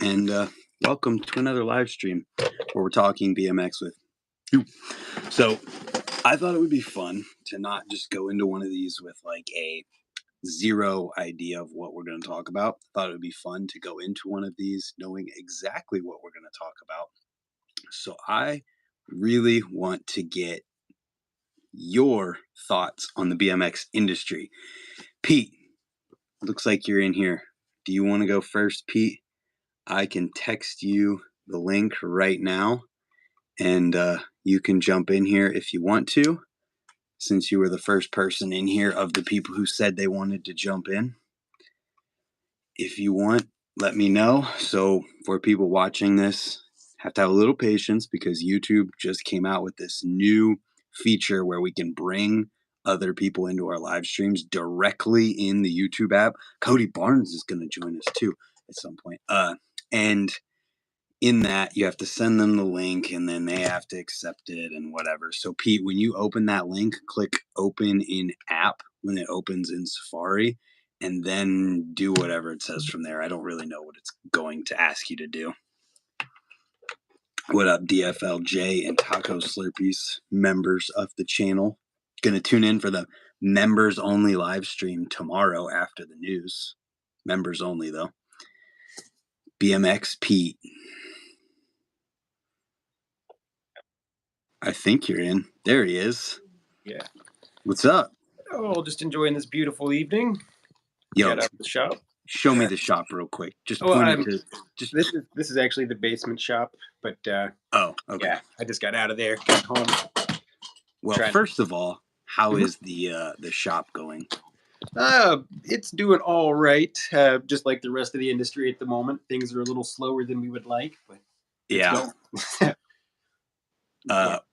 and welcome to another live stream where we're talking BMX with you. So, I thought it would be fun to not just go into one of these with like a zero idea of what we're going to talk about. I thought it would be fun to go into one of these knowing exactly what we're going to talk about. So, I really want to get your thoughts on the BMX industry. Pete, looks like you're in here. Do you want to go first, Pete? I can text you the link right now, and you can jump in here if you want to, since you were the first person in here of the people who said they wanted to jump in. If you want, let me know. So for people watching this, have to have a little patience because YouTube just came out with this new feature where we can bring other people into our live streams directly in the YouTube app. Cody Barnes is going to join us too at some point. And in that, you have to send them the link and then they have to accept it and whatever. So, Pete, when you open that link, click open in app when it opens in Safari and then do whatever it says from there. I don't really know what it's going to ask you to do. What up, DFLJ and Taco Slurpees, members of the channel? Going to tune in for the members only live stream tomorrow after the news. Members only, though. BMX Pete. I think you're in. There he is. Yeah. What's up? Oh, just enjoying this beautiful evening. Yo, Got out of the shop. show me the shop real quick. Just point it to. Just this is actually the basement shop, but oh, okay. Yeah, I just got out of there, got home. Well, first of all, how is the shop going? It's doing all right. Just like the rest of the industry at the moment, things are a little slower than we would like, but yeah.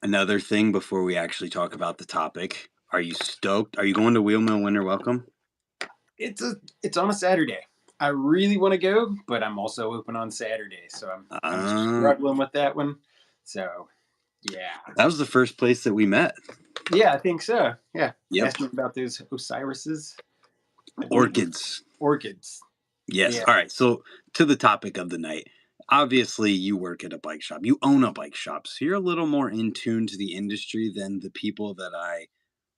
Another thing before we actually talk about the topic, are you stoked? Are you going to Wheelmill Winter Welcome? It's on a Saturday. I really want to go, but I'm also open on Saturday, so I'm struggling with that one. So, yeah. That was the first place that we met. Yeah, I think so. Yeah. Yep. Asking about those Osiris's. Orchids. Yes. Yeah. All right. So to the topic of the night. Obviously, you work at a bike shop. You own a bike shop. So you're a little more in tune to the industry than the people that I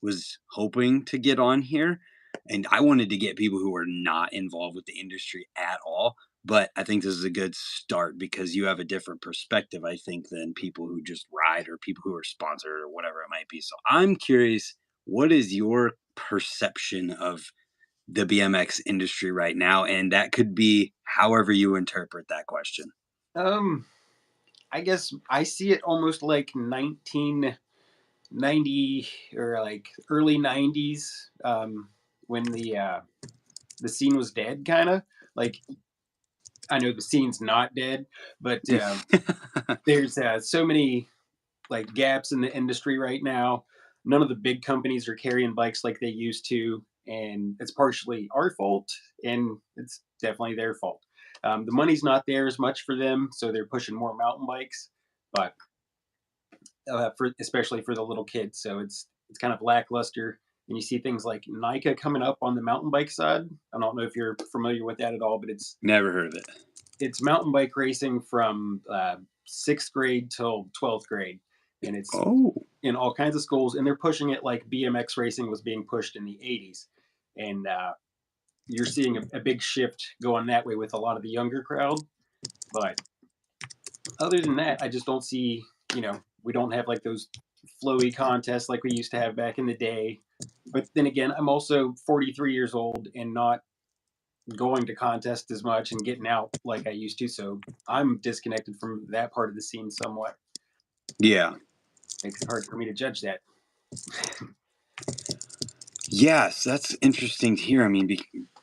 was hoping to get on here. And I wanted to get people who are not involved with the industry at all. But I think this is a good start because you have a different perspective, I think, than people who just ride or people who are sponsored or whatever it might be. So I'm curious, what is your perception of the BMX industry right now? And that could be however you interpret that question. I guess I see it almost like 1990 or like early 90s, when the scene was dead, kind of. Like, I know the scene's not dead, but there's so many like gaps in the industry right now. None of the big companies are carrying bikes like they used to, and it's partially our fault, and it's definitely their fault. The money's not there as much for them, so they're pushing more mountain bikes, but especially for the little kids. So it's kind of lackluster. And you see things like Nika coming up on the mountain bike side. I don't know if you're familiar with that at all, but it's never heard of it. It's mountain bike racing from 6th grade till 12th grade. And it's in all kinds of schools, and they're pushing it like BMX racing was being pushed in the 80s. And you're seeing a big shift going that way with a lot of the younger crowd. But other than that, I just don't see, we don't have like those flowy contests like we used to have back in the day. But then again, I'm also 43 years old and not going to contests as much and getting out like I used to. So I'm disconnected from that part of the scene somewhat. Yeah. Makes it hard for me to judge that. Yes, that's interesting to hear. I mean,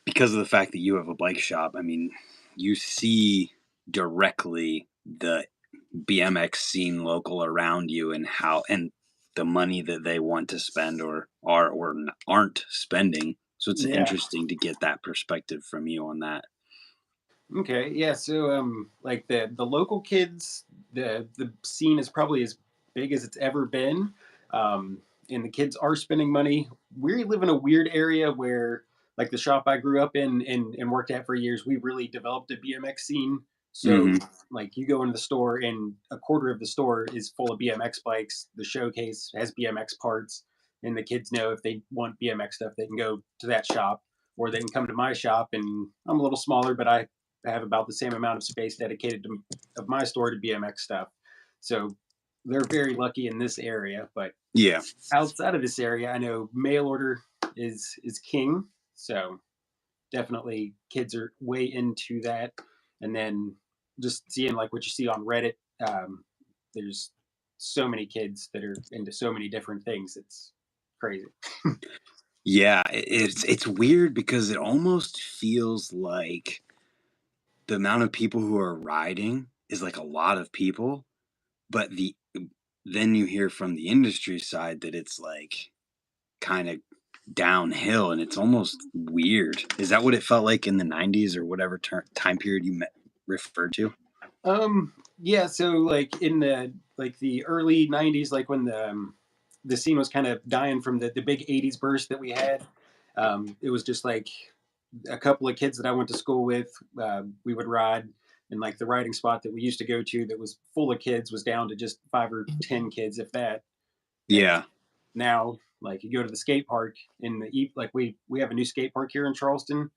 because of the fact that you have a bike shop, I mean, you see directly the BMX scene local around you and the money that they want to spend or aren't spending. So it's interesting to get that perspective from you on that. Okay, yeah. So like the local kids, the scene is probably as big as it's ever been. And the kids are spending money. We live in a weird area where, like the shop I grew up in and worked at for years, we really developed a BMX scene So Mm-hmm. like you go into the store and a quarter of the store is full of BMX bikes. The showcase has BMX parts, and the kids know if they want BMX stuff, they can go to that shop, or they can come to my shop. And I'm a little smaller, but I have about the same amount of space dedicated to of my store to BMX stuff. So they're very lucky in this area. But Yeah. outside of this area, I know mail order is king. So definitely kids are way into that. And then just seeing like what you see on Reddit, there's so many kids that are into so many different things. It's crazy. Yeah, it's weird because it almost feels like the amount of people who are riding is like a lot of people, but then you hear from the industry side that it's like kind of downhill, and it's almost weird. Is that what it felt like in the 90s or whatever time period you referred to? Yeah, so like in the early 90s, like when the scene was kind of dying from the big 80s burst that we had. It was just like a couple of kids that I went to school with. We would ride, and like the riding spot that we used to go to that was full of kids was down to just 5 or 10 kids, if that. And Yeah. now, like you go to the skate park in the like we have a new skate park here in Charleston,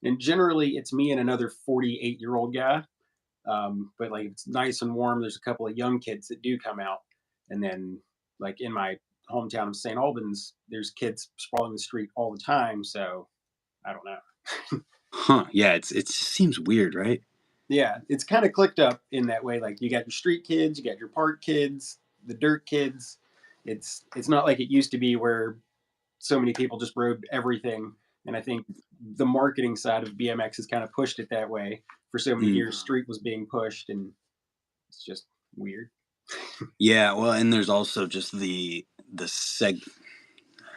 and generally it's me and another 48-year-old guy. But like it's nice and warm. There's a couple of young kids that do come out, and then like in my hometown of St. Albans, there's kids sprawling the street all the time. So I don't know. Huh. Yeah, it seems weird, right? Yeah, it's kind of clicked up in that way. Like you got your street kids, you got your park kids, the dirt kids. It's not like it used to be where so many people just rode everything. And I think the marketing side of BMX has kind of pushed it that way. For so many Mm. years, street was being pushed, and it's just weird. Yeah, well, and there's also just the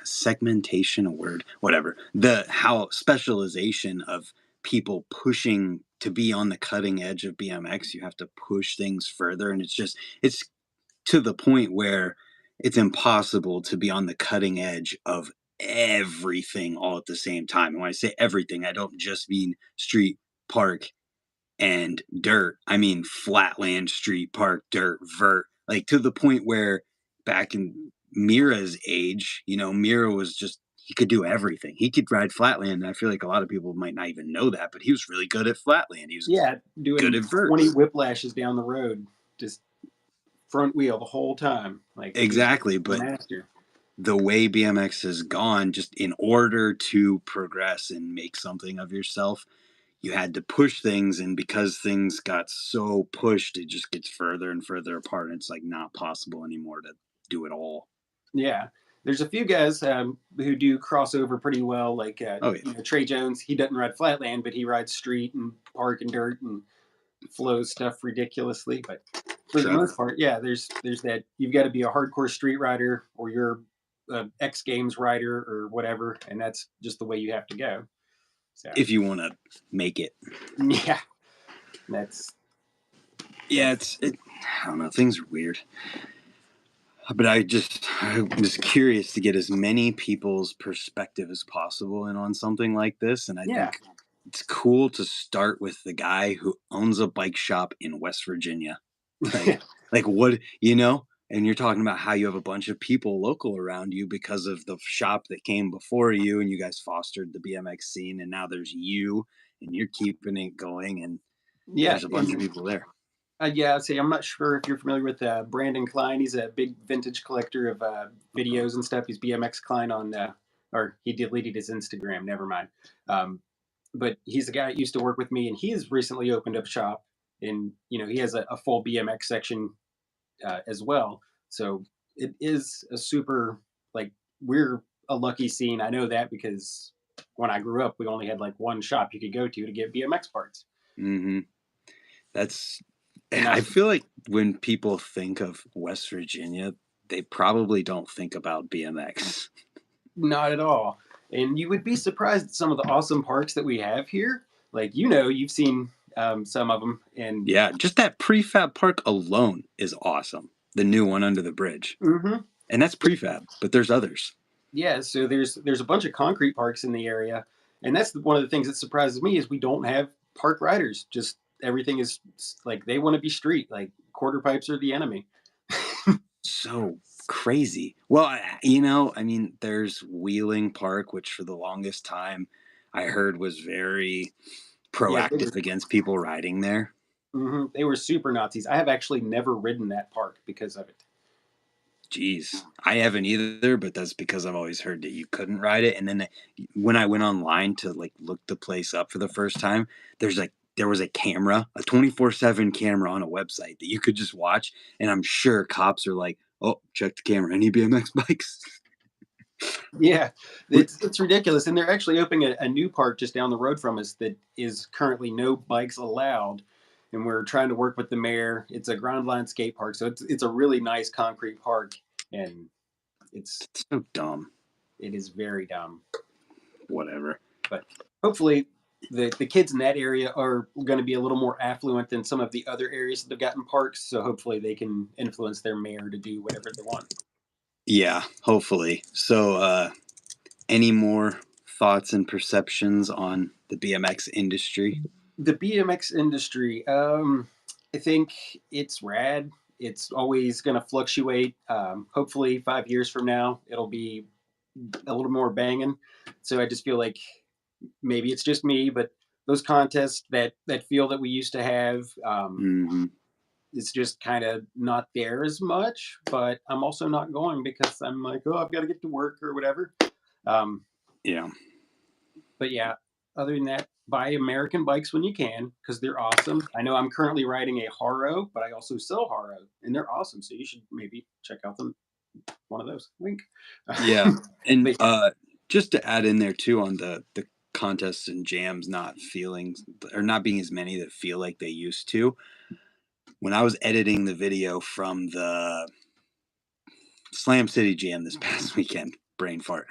segmentation, a word, whatever. The how specialization of people pushing to be on the cutting edge of BMX. You have to push things further, and it's to the point where it's impossible to be on the cutting edge of everything all at the same time. And when I say everything, I don't just mean street, park, and dirt. I mean flatland, street, park, dirt, vert. Like to the point where back in Mira's age, Mira was just he could do everything. He could ride flatland, and I feel like a lot of people might not even know that, but he was really good at flatland. He was Yeah, good doing at vert. 20 whiplashes down the road, just front wheel the whole time. Like he's Exactly, a but master. the way BMX has gone, just in order to progress and make something of yourself, you had to push things, and because things got so pushed, it just gets further and further apart, and it's like not possible anymore to do it all. Yeah. There's a few guys who do crossover pretty well, like Oh yeah. Trey Jones. He doesn't ride flatland, but he rides street and park and dirt and flows stuff ridiculously. But for the Trevor. most part, yeah, there's that. You've got to be a hardcore street rider, or you're X Games rider, or whatever, and that's just the way you have to go. So If you want to make it. yeah, that's Yeah, I don't know, things are weird. But I'm just curious to get as many people's perspective as possible in on something like this. And I yeah. think it's cool to start with the guy who owns a bike shop in West Virginia. Like what, and you're talking about how you have a bunch of people local around you because of the shop that came before you, and you guys fostered the BMX scene, and now there's you and you're keeping it going, and Yeah, there's a bunch of and people there. yeah, see, I'm not sure if you're familiar with Brandon Klein. He's a big vintage collector of videos and stuff. He's BMX Klein on, or he deleted his Instagram. Never mind. Um, but he's the guy that used to work with me, and he has recently opened up shop, and he has a full BMX section as well. So it is a super like we're a lucky scene. I know that because when I grew up, we only had like one shop you could go to get BMX parts. Mm-hmm. That's And now I feel like when people think of West Virginia, they probably don't think about BMX. not at all. And you would be surprised at some of the awesome parks that we have here. Like, you've seen some of them. And Yeah, just that prefab park alone is awesome. The new one under the bridge. mhm. And that's prefab, but there's others. Yeah, so there's a bunch of concrete parks in the area. And that's one of the things that surprises me is we don't have park riders just everything is like they want to be street. Like quarter pipes are the enemy. So crazy. Well, I mean, there's Wheeling Park, which for the longest time I heard was very Yeah, proactive against people riding there. they were super Nazis. I have actually never ridden that park because of it. Jeez, I haven't either, but that's because I've always heard that you couldn't ride it. And then when I went online to like look the place up for the first time, there was a camera, a 24/7 camera on a website that you could just watch. And I'm sure cops are like, "Oh, check the camera. Any BMX bikes?" Yeah, it's ridiculous, and they're actually opening a new park just down the road from us that is currently no bikes allowed, and we're trying to work with the mayor. It's a ground line skate park, so it's a really nice concrete park, and it's It's so dumb. it is very dumb. Whatever. But hopefully, the kids in that area are going to be a little more affluent than some of the other areas that have gotten parks. So hopefully, they can influence their mayor to do whatever they want. Yeah, hopefully. So, any more thoughts and perceptions on the BMX industry? The BMX industry, I think it's rad. It's always going to fluctuate. Hopefully, 5 years from now, it'll be a little more banging. So I just feel like maybe it's just me, but those contests that feel that we used to have, Hmm. it's just kind of not there as much. But I'm also not going because I'm like, oh, I've got to get to work or whatever. Um, Yeah. but yeah, other than that, buy American bikes when you can because they're awesome. I know I'm currently riding a Haro, but I also sell Haro, and they're awesome. So you should maybe check out one of those. Wink. Yeah. And But yeah, just to add in there too on the contests and jams not feeling or not being as many that feel like they used to. When I was editing the video from the Slam City Jam this past weekend, brain fart,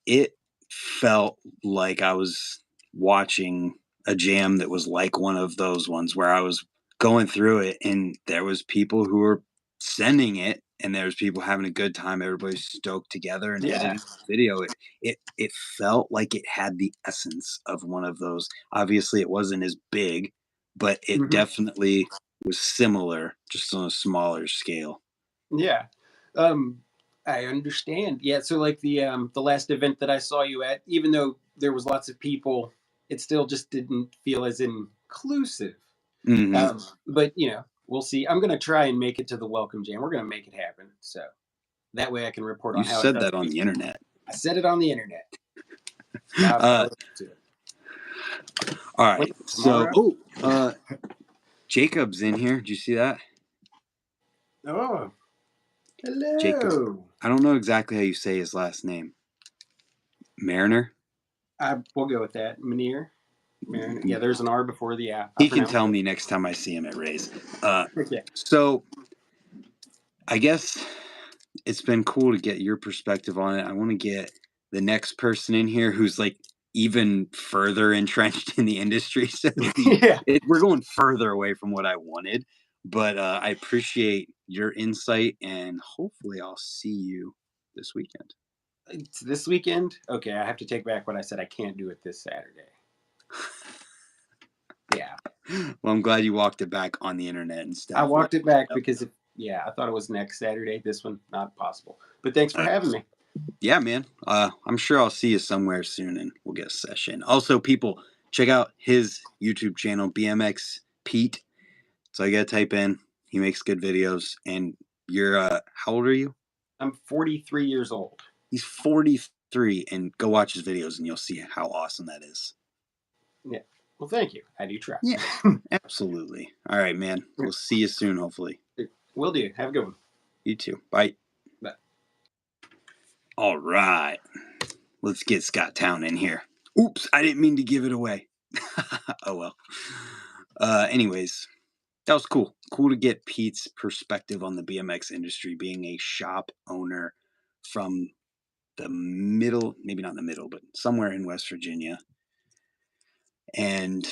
it felt like I was watching a jam that was like one of those ones where I was going through it and there was people who were sending it and there was people having a good time. Everybody's stoked together and yeah. editing the video. It felt like it had the essence of one of those. Obviously, it wasn't as big, but it Mhm. definitely was similar, just on a smaller scale. Yeah. I understand. Yeah, so like the last event that I saw you at, even though there was lots of people, it still just didn't feel as inclusive. Hmm. But we'll see. I'm gonna try and make it to the welcome jam. We're gonna make it happen. So that way I can report You on how it said does. that on the internet. I said it on the internet. Now I've got to Uh, listen to it. all Wait, right. So, tomorrow? Jacob's in here. Did you see that? Oh, Jacob. hello. I don't know exactly how you say his last name. Mariner? We'll go with that. Manir. Marin. Yeah, there's an R before the A. I He can pronounce tell it. me next time I see him at Ray's. Uh, Yeah. so, I guess it's been cool to get your perspective on it. I want to get the next person in here who's like even further entrenched in the industry. So Yeah. we're going further away from what I wanted. But I appreciate your insight and hopefully I'll see you this weekend. It's this weekend? Okay, I have to take back what I said. I can't do it this Saturday. Yeah. Well, I'm glad you walked it back on the internet instead I of walked letting it back it because yeah, I thought it was next Saturday. This one, not possible. But thanks for up. having me. Yeah, man. I'm sure I'll see you somewhere soon and we'll get a session. Also, people, check out his YouTube channel, BMX Pete. So you gotta type in. He makes good videos. And you're how old are you? I'm 43 years old. He's 43, and go watch his videos and you'll see how awesome that is. Yeah. Well, thank you. I do try. Yeah, absolutely. All right, man. We'll see you soon, hopefully. Will do. Have a good one. You too. Bye. Bye. All right. Let's get Scott Town in here. Oops, I didn't mean to give it away. Oh well. Anyways, that was cool. Cool to get Pete's perspective on the BMX industry, being a shop owner from the middle, maybe not the middle, but somewhere in West Virginia, and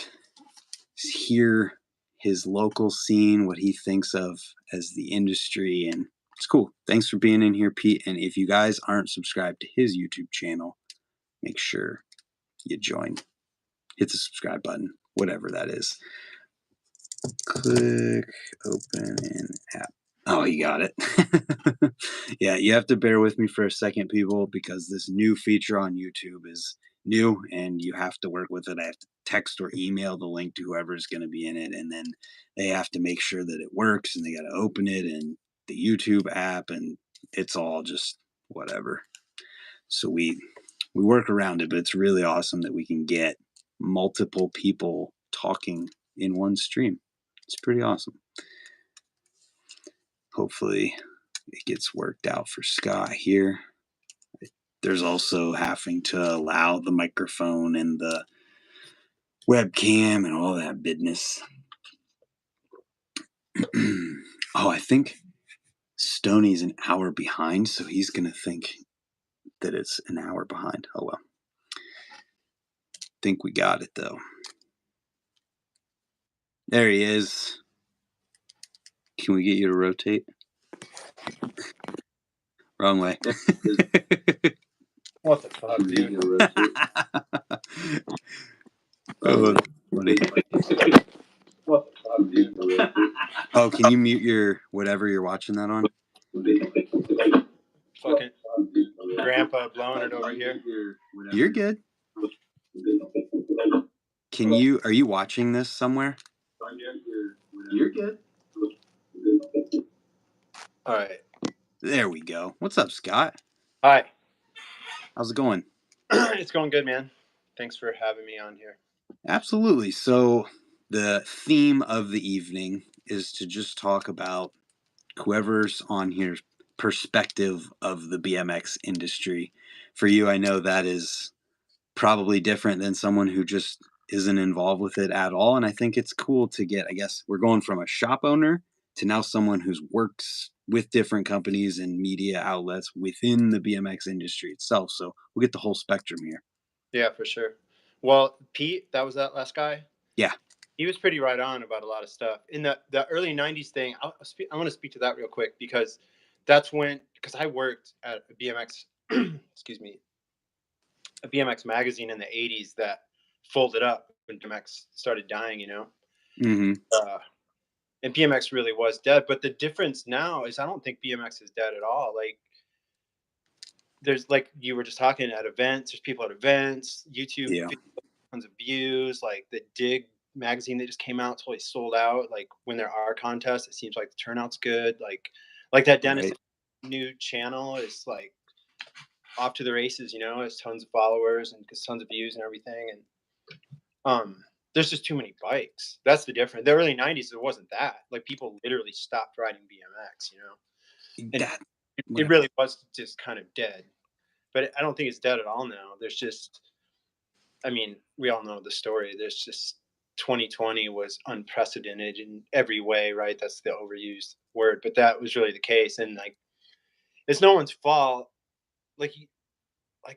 hear his local scene, what he thinks of as the industry, and it's cool. Thanks for being in here, Pete. And if you guys aren't subscribed to his YouTube channel, make sure you join. Hit the subscribe button, whatever that is. Click open in app. Oh, you got it. Yeah, you have to bear with me for a second, people, because this new feature on YouTube is new and you have to work with it. I have to text or email the link to whoever's going to be in it, and then they have to make sure that it works, and they got to open it in the YouTube app, and it's all just whatever. So we work around it, but it's really awesome that we can get multiple people talking in one stream. It's pretty awesome. Hopefully it gets worked out for Scott here. There's also having to allow the microphone and the webcam and all that business. Oh, I think Stoney's an hour behind, so he's going to think that it's an hour behind. Oh, well. Think we got it, though. There he is. Can we get you to rotate? Wrong way. What the fuck, dude? Oh, funny. What the fuck, dude? Oh, can you mute your whatever you're watching that on? Fucking grandpa blowing it over here. You're good. Are you watching this somewhere? You're good. All right. There we go. What's up, Scott? Hi. How's it going? It's going good, man. Thanks for having me on here. Absolutely. So the theme of the evening is to just talk about whoever's on here's perspective of the BMX industry. For you, I know that is probably different than someone who just isn't involved with it at all. And I think it's cool to get, I guess we're going from a shop owner to now someone who's works with different companies and media outlets within the BMX industry itself. So we'll get the whole spectrum here. Yeah, for sure. Well, Pete, that was that last guy? Yeah. He was pretty right on about a lot of stuff. In the early 90s thing, I want to speak to that real quick because that's when, because I worked at a BMX, excuse me, a BMX magazine in the 80s that folded up when BMX started dying, you know? Mm-hmm. And BMX really was dead. But the difference now is I don't think BMX is dead at all. Like, there's, like you were just talking at events, there's people at events, YouTube, Yeah. tons of views. Like the Dig magazine that just came out totally sold out. Like when there are contests, it seems like the turnout's good. Like that Dennis new channel is like off to the races, you know, has tons of followers and gets tons of views and everything. And there's just too many bikes. That's the difference. The early 90s, there wasn't that. Like people literally stopped riding BMX, you know. And it really was just kind of dead. But I don't think it's dead at all now. There's just, I mean, we all know the story. There's just 2020 was unprecedented in every way, right? That's the overused word, but that was really the case. And like, it's no one's fault. Like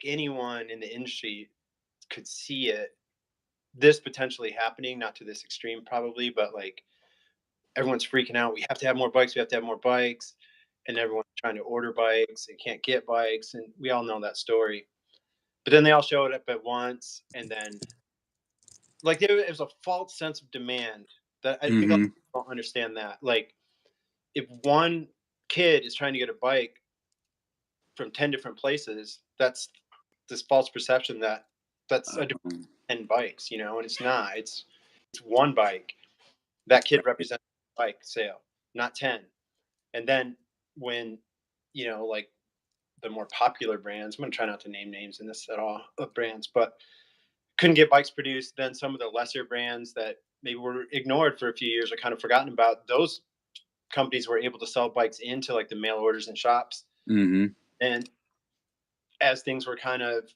anyone in the industry could see it, this potentially happening, not to this extreme probably, but like everyone's freaking out. We have to have more bikes. We have to have more bikes. And everyone's trying to order bikes and can't get bikes. And we all know that story. But then they all showed up at once. And then like it was a false sense of demand that I think people don't understand that. Like if one kid is trying to get a bike from 10 different places, that's this false perception that that's a different 10 bikes, you know, and it's not. It's one bike. That kid represents a bike sale, not 10. And then when, you know, like the more popular brands, I'm going to try not to name names in this at all of brands, but couldn't get bikes produced. Then some of the lesser brands that maybe were ignored for a few years or kind of forgotten about, those companies were able to sell bikes into like the mail orders and shops. And as things were kind of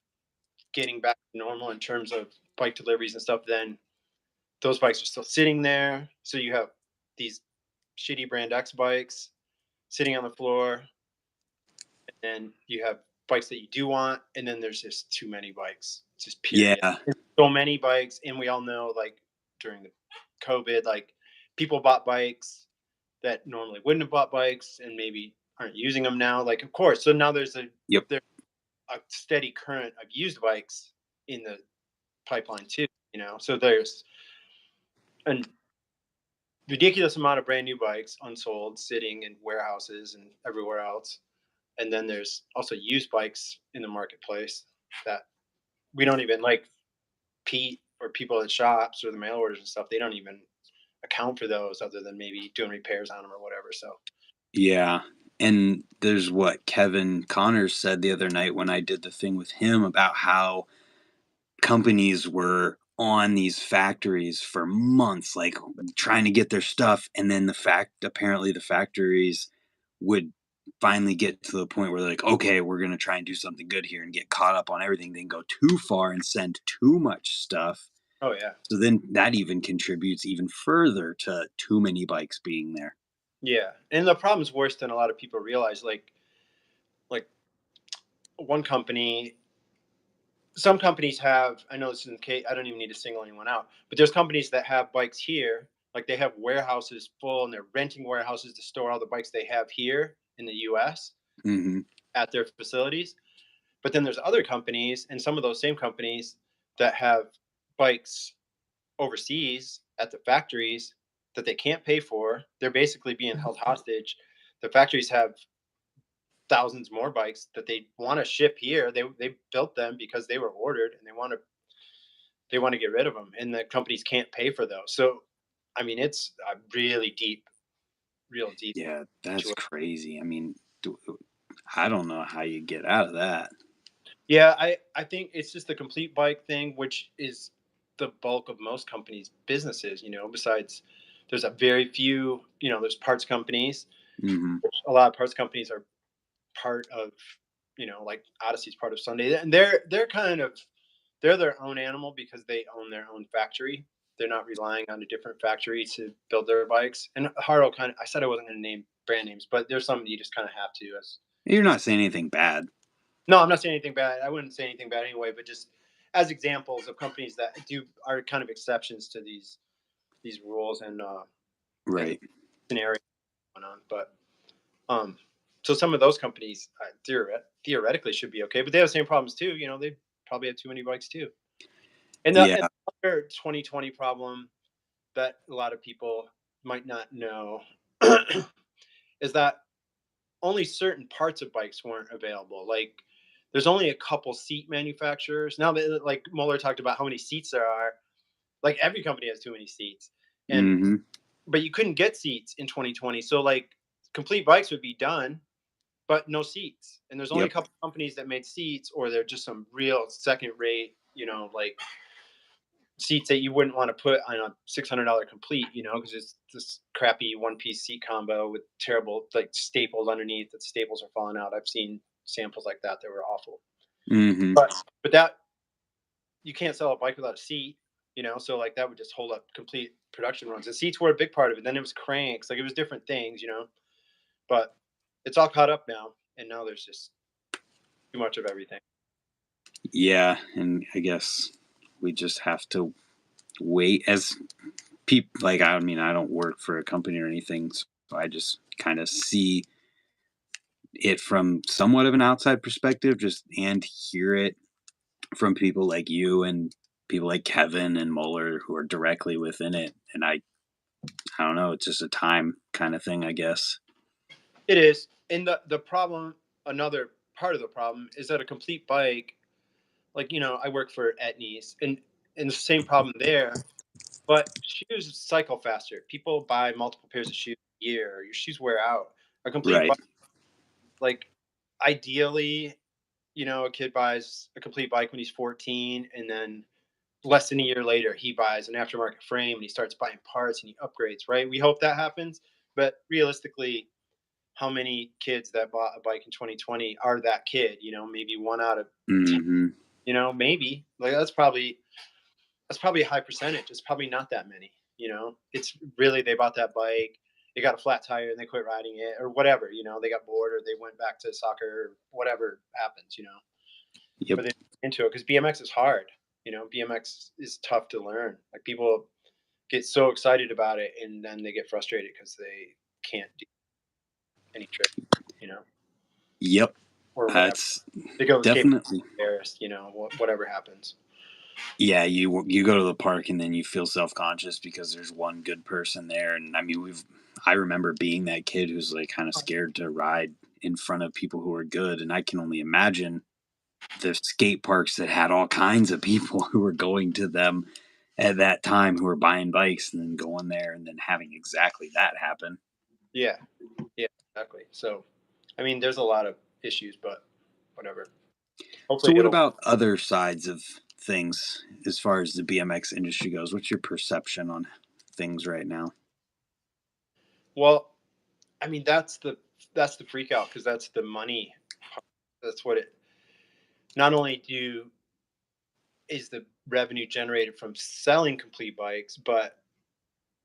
getting back to normal in terms of bike deliveries and stuff, then those bikes are still sitting there. So you have these shitty brand X bikes sitting on the floor, and then you have bikes that you do want, and then there's just too many bikes. Just period. Yeah. There's so many bikes, and we all know like during the COVID, like people bought bikes that normally wouldn't have bought bikes and maybe aren't using them now. Like, of course. So now there's a steady current of used bikes in the pipeline too, you know? So there's, and ridiculous amount of brand new bikes unsold, sitting in warehouses and everywhere else. And then there's also used bikes in the marketplace that we don't even like. Pete or people at shops or the mail orders and stuff, they don't even account for those other than maybe doing repairs on them or whatever. So Yeah. And there's what Kevin Connors said the other night when I did the thing with him about how companies were on these factories for months, like trying to get their stuff. And then apparently the factories would finally get to the point where they're like, okay, we're going to try and do something good here and get caught up on everything, then go too far and send too much stuff. oh yeah. So then that even contributes even further to too many bikes being there. Yeah. And the problem's worse than a lot of people realize. Like one company, some companies have, I know this isn't the case, I don't even need to single anyone out, but there's companies that have bikes here, like they have warehouses full and they're renting warehouses to store all the bikes they have here in the US Mm-hmm. at their facilities. But then there's other companies, and some of those same companies that have bikes overseas at the factories that they can't pay for. They're basically being held hostage. The factories have thousands more bikes that they want to ship here. They built them because they were ordered, and they want to get rid of them, and the companies can't pay for those. So, I mean, it's a really deep, real deep. Yeah, that's Situation. crazy. I mean, I don't know how you get out of that. Yeah, I think it's just the complete bike thing, which is the bulk of most companies' businesses. Besides, there's a very few. There's parts companies. Mm-hmm. A lot of parts companies are part of, like Odyssey's part of Sunday, and they're kind of they're their own animal because they own their own factory. They're not relying on a different factory to build their bikes. And Haro kind of, I said I wasn't going to name brand names, but there's some you just kind of have to. As You're not saying anything bad. No, I'm not saying anything bad. I wouldn't say anything bad anyway, but just as examples of companies that are kind of exceptions to these rules and Right. scenarios going on. But so some of those companies theoretically should be okay, but they have the same problems too. They probably have too many bikes too. And Yeah. the other 2020 problem that a lot of people might not know is that only certain parts of bikes weren't available. Like there's only a couple seat manufacturers. Now that like Mueller talked about how many seats there are, like every company has too many seats. And Mm-hmm. but you couldn't get seats in 2020. So like complete bikes would be done, but no seats. And there's only a Yep. couple companies that made seats, or they're just some real second rate, like seats that you wouldn't want to put on a $600 complete, because it's this crappy one piece seat combo with terrible like staples underneath. That staples are falling out. I've seen samples like that were awful. Mm-hmm. But that you can't sell a bike without a seat, so like that would just hold up complete production runs. The seats were a big part of it. Then it was cranks, like it was different things. But it's all caught up now, and now there's just too much of everything. Yeah, and I guess we just have to wait as people. Like, I mean, I don't work for a company or anything, so I just kind of see it from somewhat of an outside perspective, and hear it from people like you and people like Kevin and Mueller who are directly within it. And I don't know. It's just a time kind of thing, I guess. It is, and the problem, another part of the problem, is that a complete bike, like I work for Etnies, and the same problem there. But shoes cycle faster. People buy multiple pairs of shoes a year. Your shoes wear out. A complete Right. bike, like ideally, a kid buys a complete bike when he's 14, and then less than a year later, he buys an aftermarket frame and he starts buying parts and he upgrades. Right? We hope that happens, but realistically, how many kids that bought a bike in 2020 are that kid? Maybe one out of 10. Mm-hmm. Maybe like that's probably a high percentage. It's probably not that many. It's really they bought that bike, they got a flat tire and they quit riding it or whatever. They got bored or they went back to soccer or whatever happens. Yep. But they're into it because BMX is hard. BMX is tough to learn. Like people get so excited about it and then they get frustrated because they can't do any trick. Yep. Or whatever. That's They go escape definitely. embarrassed. Whatever happens. Yeah, you go to the park and then you feel self-conscious because there's one good person there. And I mean, I remember being that kid who's like kind of scared to ride in front of people who are good, and I can only imagine the skate parks that had all kinds of people who were going to them at that time, who were buying bikes and then going there and then having exactly that happen. Yeah, yeah, exactly. So, I mean, there's a lot of issues, but whatever. So Hopefully, what it'll. about other sides of things as far as the BMX industry goes? What's your perception on things right now? Well, I mean, that's the freak out because that's the money. That's what it. Not only is the revenue generated from selling complete bikes, but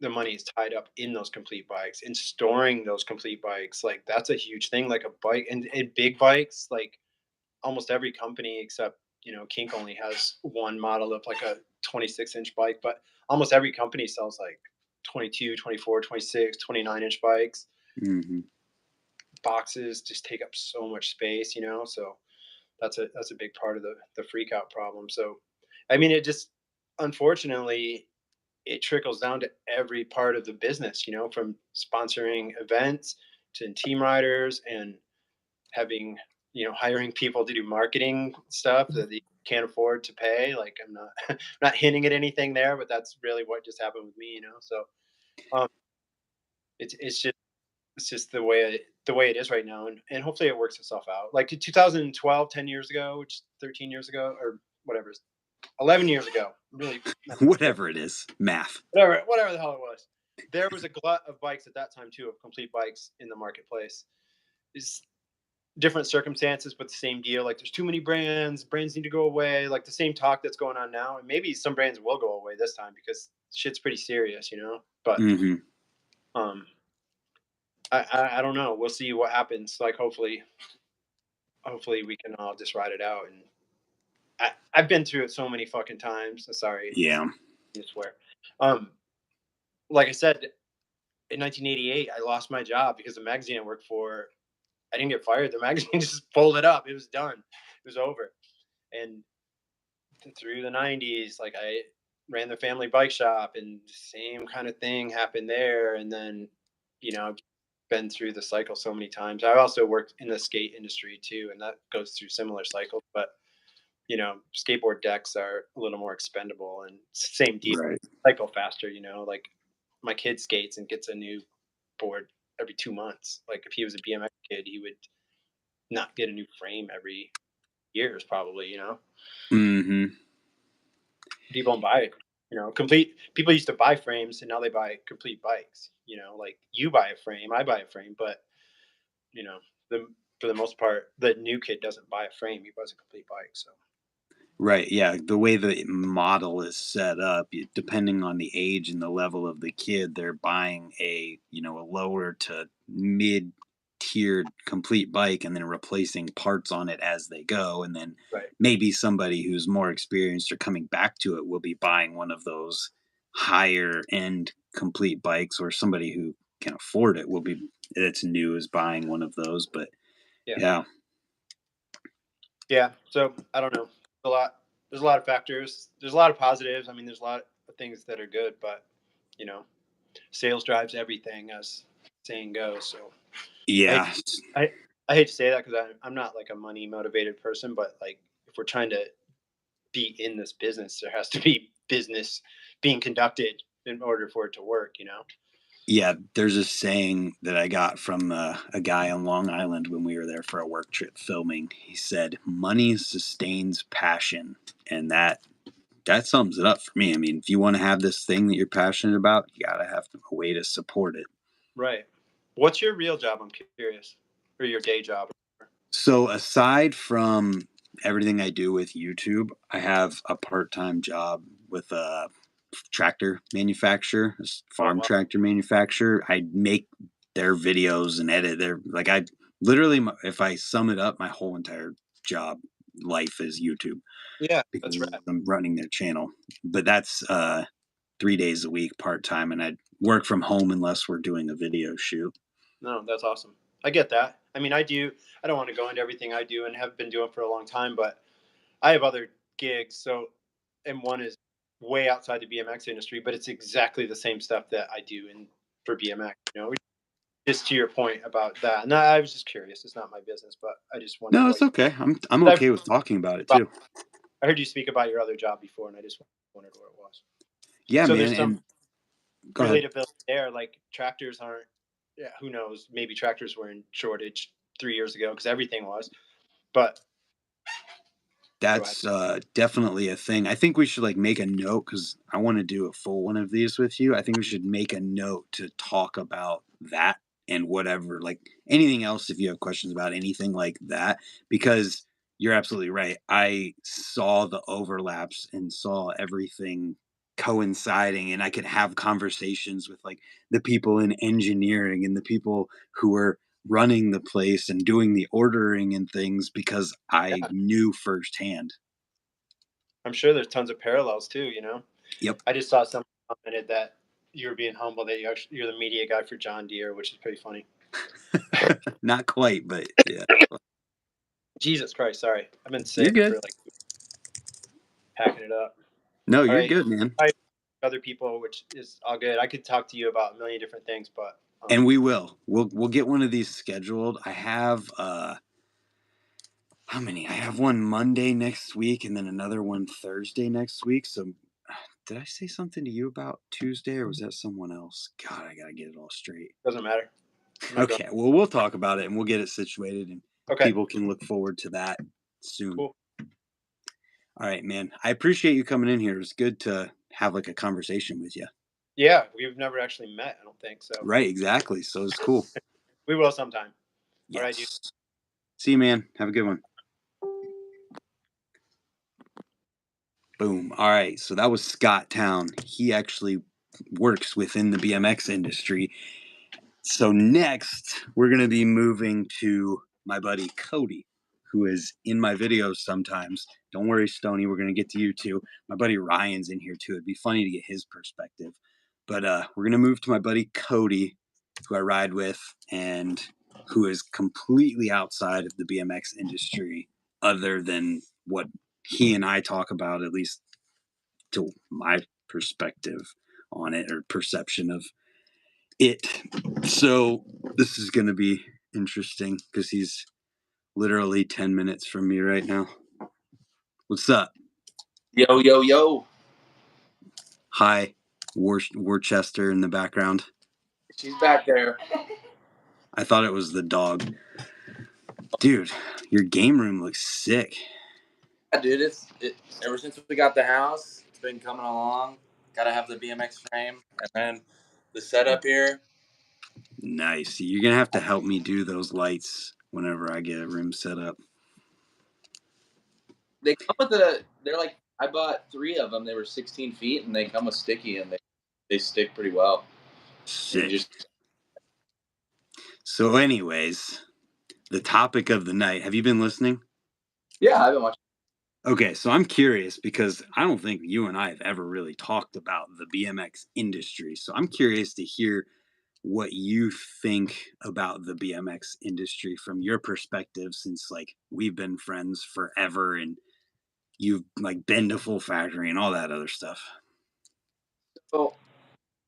the money is tied up in those complete bikes and storing those complete bikes. Like that's a huge thing. Like a bike and big bikes, like almost every company except Kink only has one model of like a 26-inch bike, but almost every company sells like 22, 24, 26, 29-inch bikes. Hmm. Boxes just take up so much space, so that's a big part of the freak out problem. So I mean, it just, unfortunately, it trickles down to every part of the business, from sponsoring events to team riders and having, hiring people to do marketing stuff that they can't afford to pay. Like I'm not, not hinting at anything there, but that's really what just happened with me, So um, it's just the way it is right now, and hopefully it works itself out. Like in 2012, 10 years ago, which 13 years ago, or whatever, 11 years ago, really, Whatever it is, math. whatever the hell it was. There was a glut of bikes at that time too, of complete bikes in the marketplace. Is different circumstances, but the same deal. Like there's too many brands. Brands need to go away. Like the same talk that's going on now, and maybe some brands will go away this time because shit's pretty serious, But Hmm. um, I don't know. We'll see what happens. Like hopefully we can all just ride it out. And I've been through it so many fucking times. Sorry, Yeah. I swear. Um, like I said, in 1988, I lost my job because the magazine I worked for, I didn't get fired. The magazine just folded up. It was done. It was over. And through the 90s, like I ran the family bike shop, and the same kind of thing happened there. And then, I've been through the cycle so many times. I also worked in the skate industry too, and that goes through similar cycles. But skateboard decks are a little more expendable, and same deal, Right. cycle faster. Like my kid skates and gets a new board every 2 months. Like if he was a BMX kid, he would not get a new frame every years, probably. Hmm. People don't buy it. Complete people used to buy frames, and now they buy complete bikes. Like you buy a frame, I buy a frame, but you know, the for the most part, the new kid doesn't buy a frame; he buys a complete bike. So Right. Yeah. The way the model is set up, depending on the age and the level of the kid, they're buying a lower to mid tiered complete bike and then replacing parts on it as they go. And then right, maybe somebody who's more experienced or coming back to it will be buying one of those higher end complete bikes, or somebody who can afford it will be, it's new, is buying one of those. But yeah, yeah. yeah. So I don't know. A lot. There's a lot of factors. There's a lot of positives. I mean, there's a lot of things that are good, but you know, sales drives everything, as the saying goes. So I Yeah. I, I hate to say that because I'm not like a money motivated person, but like if we're trying to be in this business, there has to be business being conducted in order for it to work. Yeah, there's a saying that I got from a guy on Long Island when we were there for a work trip filming. He said, "Money sustains passion," and that sums it up for me. I mean, if you want to have this thing that you're passionate about, you gotta have a way to support it. Right. What's your real job? I'm curious, or your day job? So aside from everything I do with YouTube, I have a part-time job with a tractor manufacturer, a Oh farm wow. tractor manufacturer. I make their videos and edit their, like, I literally, if I sum it up, my whole entire job life is YouTube Yeah, that's because rad. I'm running their channel. But that's 3 days a week part time, and I work from home unless we're doing a video shoot. No, that's awesome. I get that. I mean, I do. I don't want to go into everything I do and have been doing for a long time, but I have other gigs. So and one is way outside the BMX industry, but it's exactly the same stuff that I do for BMX. Just to your point about that. No, I was just curious. It's not my business, but I just wondered. No, it's okay. I'm okay with talking about it too. I heard you speak about your other job before, and I just wondered what it was. Yeah, so man. There's some relatability there. Like tractors aren't. Yeah, who knows? Maybe tractors were in shortage 3 years ago because everything was. But that's definitely a thing. I think we should like make a note because I want to do a full one of these with you. I think we should make a note to talk about that and whatever, like anything else if you have questions about anything like that, because you're absolutely right. I saw the overlaps and saw everything coinciding, and I could have conversations with like the people in engineering and the people who were running the place and doing the ordering and things because I knew firsthand. I'm sure there's tons of parallels too, Yep. I just saw someone commented that you were being humble, that you're the media guy for John Deere, which is pretty funny. Not quite, but yeah. Jesus Christ, sorry. I've been sick. You're good. For like packing it up. No, you're good, man. Other people, which is all good. I could talk to you about a million different things, but and we will. We'll get one of these scheduled. I have how many? I have one Monday next week and then another one Thursday next week. So did I say something to you about Tuesday or was that someone else? God, I gotta get it all straight. Doesn't matter. Okay, well we'll talk about it and we'll get it situated and people can look forward to that soon. Cool. All right, man. I appreciate you coming in here. It was good to have like a conversation with you. Yeah, we've never actually met, I don't think so. Right, exactly. So it's cool. We will sometime. Yes. All right, dude. See you, man. Have a good one. Boom. All right. So that was Scott Town. He actually works within the BMX industry. So next, we're going to be moving to my buddy Cody, who is in my videos sometimes. Don't worry, Stoney. We're going to get to you too. My buddy Ryan's in here too. It'd be funny to get his perspective. But we're going to move to my buddy Cody, who I ride with and who is completely outside of the BMX industry other than what he and I talk about, at least to my perspective on it or perception of it. So this is going to be interesting because he's literally 10 minutes from me right now. What's up? Yo, yo, yo. Hi, Worcester in the background. She's back there. I thought it was the dog. Dude, your game room looks sick. Yeah, dude, it ever since we got the house, it's been coming along. Gotta have the BMX frame and then the setup here. Nice. You're gonna have to help me do those lights whenever I get a room set up. They come with they're like, I bought 3 of them. They were 16 feet and they come with sticky and they stick pretty well. Sick. So anyways, the topic of the night, have you been listening? Yeah, I've been watching. Okay, so I'm curious because I don't think you and I have ever really talked about the BMX industry. So I'm curious to hear what you think about the BMX industry from your perspective, since like we've been friends forever and you've like been to Full Factory and all that other stuff. So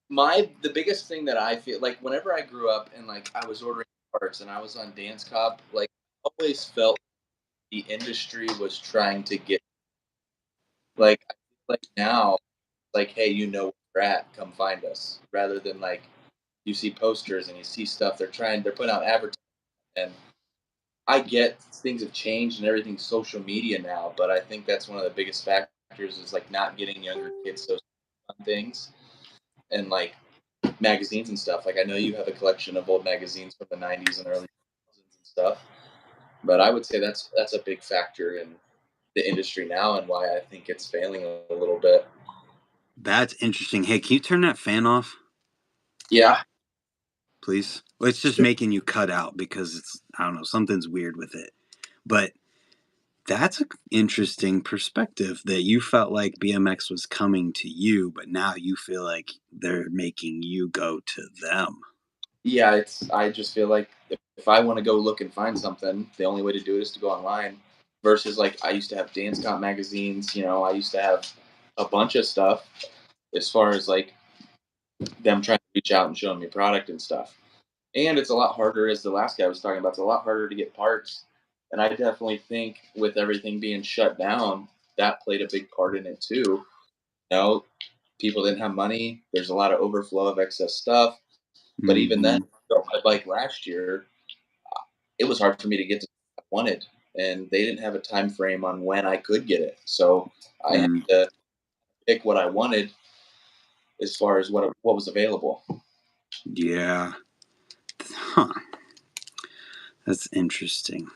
the biggest thing that I feel like whenever I grew up and like I was ordering parts and I was on Dance Cop, like I always felt the industry was trying to get like I feel like now, like, hey, you know where we're at, come find us, rather than like you see posters and you see stuff they're putting out advertising. And I get things have changed and everything's social media now, but I think that's one of the biggest factors is like not getting younger kids so on things and like magazines and stuff. Like I know you have a collection of old magazines from the 90s and early 2000s and stuff, but I would say that's a big factor in the industry now and why I think it's failing a little bit. That's interesting. Hey, can you turn that fan off? Yeah. Please. Well, it's just making you cut out because it's, I don't know, something's weird with it. But that's an interesting perspective that you felt like BMX was coming to you, but now you feel like they're making you go to them. Yeah, I just feel like if I want to go look and find something, the only way to do it is to go online. Versus like I used to have Dance Comp magazines, I used to have a bunch of stuff as far as like them trying to reach out and showing me product and stuff. And it's a lot harder, as the last guy was talking about, it's a lot harder to get parts. And I definitely think with everything being shut down, that played a big part in it too. People didn't have money. There's a lot of overflow of excess stuff. But even then, my bike last year, it was hard for me to get to what I wanted, and they didn't have a time frame on when I could get it. So I had to pick what I wanted as far as what was available. Yeah. Huh. That's interesting.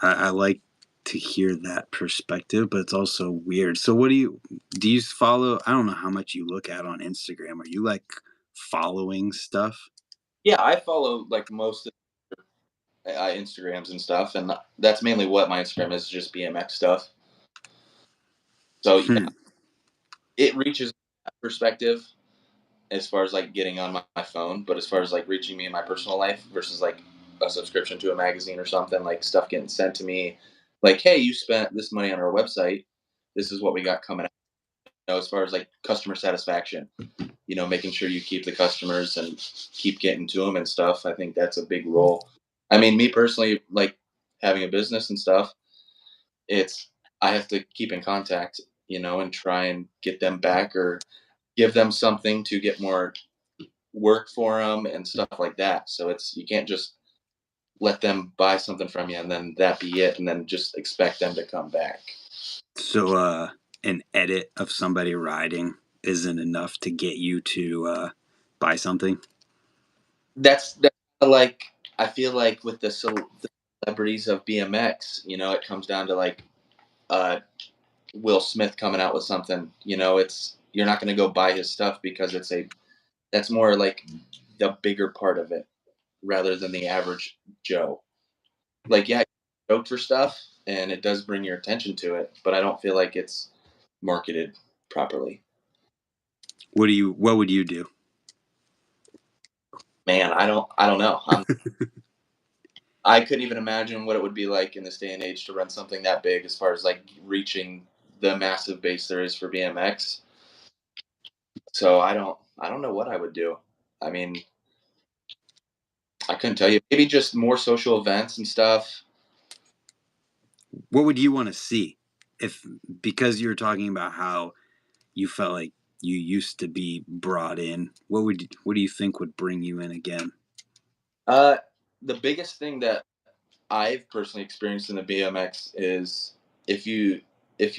I like to hear that perspective, but it's also weird. So what do you follow? I don't know how much you look at on Instagram. Are you like following stuff? Yeah, I follow like most of Instagrams and stuff, and that's mainly what my Instagram is, just BMX stuff. So yeah, it reaches that perspective as far as like getting on my phone, but as far as like reaching me in my personal life versus like a subscription to a magazine or something, like stuff getting sent to me, like, hey, you spent this money on our website. This is what we got coming out. As far as like customer satisfaction, making sure you keep the customers and keep getting to them and stuff. I think that's a big role. I mean, me personally, like having a business and stuff, I have to keep in contact, and try and get them back or give them something to get more work for them and stuff like that. So you can't just let them buy something from you and then that be it, and then just expect them to come back. So an edit of somebody riding isn't enough to get you to buy something? That's like, I feel like with the celebrities of BMX, it comes down to like Will Smith coming out with something. You're not going to go buy his stuff because that's more like the bigger part of it rather than the average Joe. Like, yeah, joke for stuff and it does bring your attention to it, but I don't feel like it's marketed properly. What would you do? Man, I don't know. I couldn't even imagine what it would be like in this day and age to run something that big as far as like reaching the massive base there is for BMX. So I don't know what I would do. I mean, I couldn't tell you. Maybe just more social events and stuff. What would you want to see because you were talking about how you felt like you used to be brought in? What do you think would bring you in again? The biggest thing that I've personally experienced in the BMX is if you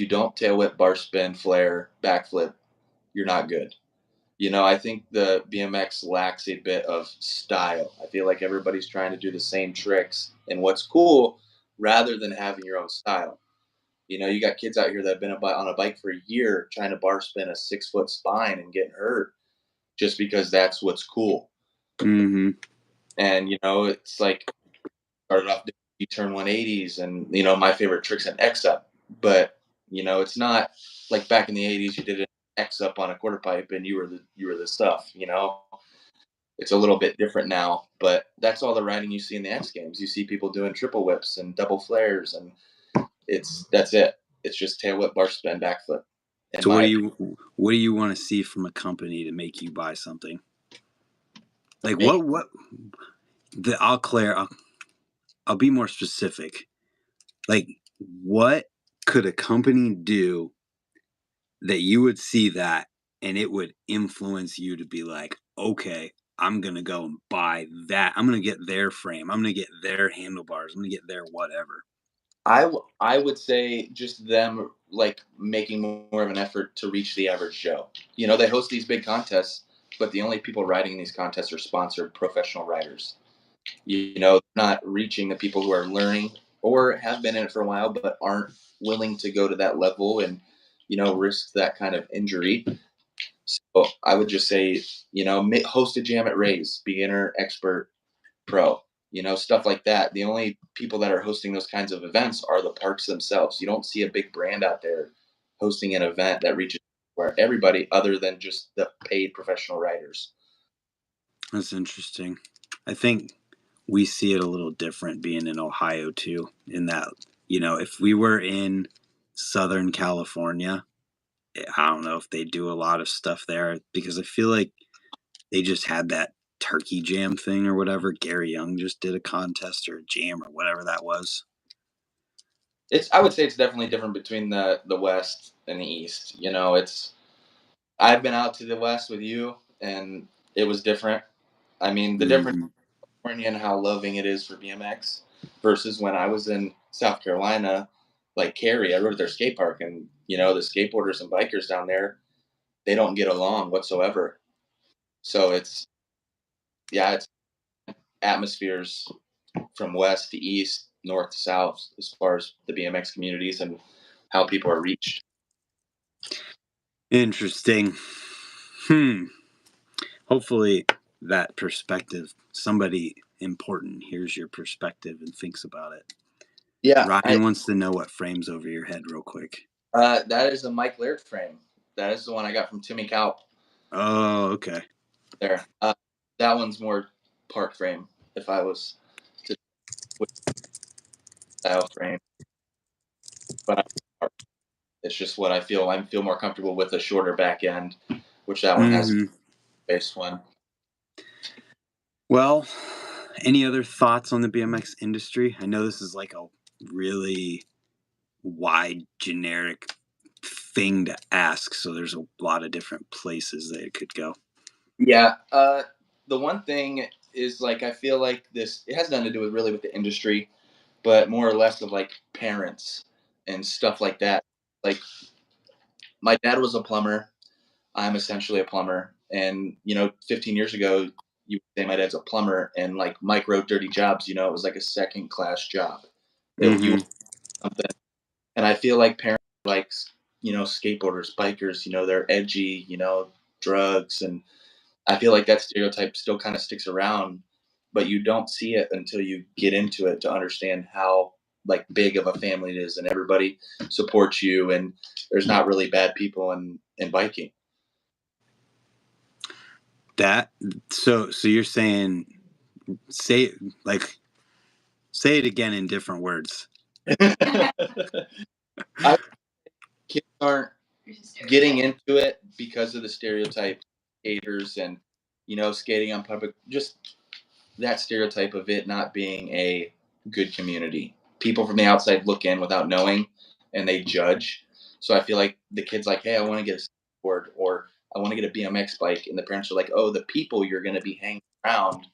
don't tail whip, bar spin, flare, backflip, you're not good. I think the BMX lacks a bit of style. I feel like everybody's trying to do the same tricks and what's cool rather than having your own style. You got kids out here that have been on a bike for a year trying to bar spin a 6-foot spine and getting hurt just because that's what's cool. Mm-hmm. And, it's like started off doing turn 180s and, my favorite trick's an X up. But, it's not like back in the 80s you did an X up on a quarter pipe and you were the stuff, It's a little bit different now, but that's all the riding you see in the X Games. You see people doing triple whips and double flares, and that's it. It's just tail whip, bar spin, backflip. So what do you want to see from a company to make you buy something? Like I'll be more specific. Like, what could a company do that you would see that and it would influence you to be like, okay, I'm going to go and buy that. I'm going to get their frame. I'm going to get their handlebars. I'm going to get their whatever. I would say just them like making more of an effort to reach the average Joe. They host these big contests, but the only people riding in these contests are sponsored professional riders. Not reaching the people who are learning or have been in it for a while, but aren't willing to go to that level and, risk that kind of injury. So I would just say, host a jam at Ray's, beginner, expert, pro, stuff like that. The only people that are hosting those kinds of events are the parks themselves. You don't see a big brand out there hosting an event that reaches where everybody other than just the paid professional riders. That's interesting. I think we see it a little different being in Ohio too, in that, if we were in Southern California, I don't know if they do a lot of stuff there because I feel like they just had that turkey jam thing or whatever. Gary Young just did a contest or a jam or whatever that was. I would say it's definitely different between the West and the East. I've been out to the West with you, and it was different. I mean, the difference Mm-hmm. in California and how loving it is for BMX versus when I was in South Carolina, like Cary, I rode at their skate park, and the skateboarders and bikers down there, they don't get along whatsoever. So it's atmospheres from west to east, north to south, as far as the BMX communities and how people are reached. Interesting. Hopefully that perspective, somebody important hears your perspective and thinks about it. Yeah, Ryan wants to know what frame's over your head real quick. That is a Mike Laird frame. That is the one I got from Timmy Kaup. Oh, okay. There. That one's more park frame. If I was to style frame, but it's just what I feel. I feel more comfortable with a shorter back end, which that one has a base one. Well, any other thoughts on the BMX industry? I know this is like a really wide, generic thing to ask, so there's a lot of different places that it could go. Yeah. The one thing is, like, I feel like it has nothing to do with the industry, but more or less of like parents and stuff like that. Like, my dad was a plumber. I'm essentially a plumber. And, 15 years ago, you would say my dad's a plumber, and like micro dirty jobs, it was like a second class job. You something. And I feel like parents like, skateboarders, bikers, they're edgy, drugs. And I feel like that stereotype still kind of sticks around, but you don't see it until you get into it to understand how like big of a family it is, and everybody supports you, and there's not really bad people in biking. So you're saying say it again in different words. Kids aren't getting into it because of the stereotype skaters and skating on public, just that stereotype of it not being a good community. People from the outside look in without knowing, and they judge. So I feel like the kid's like, hey, I want to get a skateboard, or I want to get a BMX bike, and the parents are like, oh, the people you're going to be hanging around,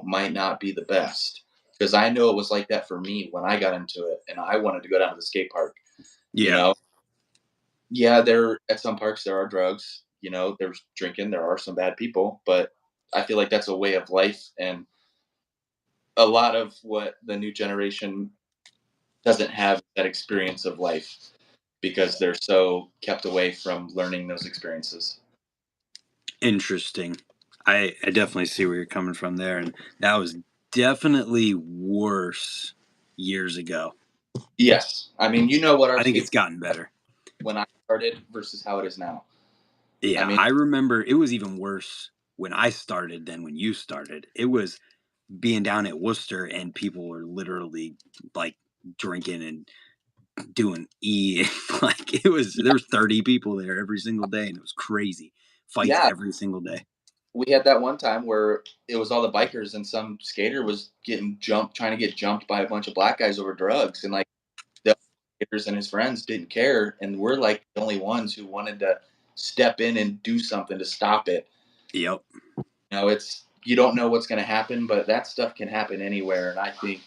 might not be the best. Because I know it was like that for me when I got into it, and I wanted to go down to the skate park. Yeah. Yeah, there at some parks there are drugs. There's drinking. There are some bad people, but I feel like that's a way of life, and a lot of what the new generation doesn't have that experience of life because they're so kept away from learning those experiences. Interesting. I definitely see where you're coming from there, and that was definitely worse years ago. Yes, I mean, what I think it's gotten better when I started versus how it is now. Yeah, I remember it was even worse when I started than when you started. It was being down at Worcester and people were literally like drinking and doing like there was 30 people there every single day, and it was crazy. Fights every single day. We had that one time where it was all the bikers, and some skater was trying to get jumped by a bunch of black guys over drugs, and like the skaters and his friends didn't care, and we're like the only ones who wanted to step in and do something to stop it. Yep. It's, you don't know what's going to happen, but that stuff can happen anywhere, and I think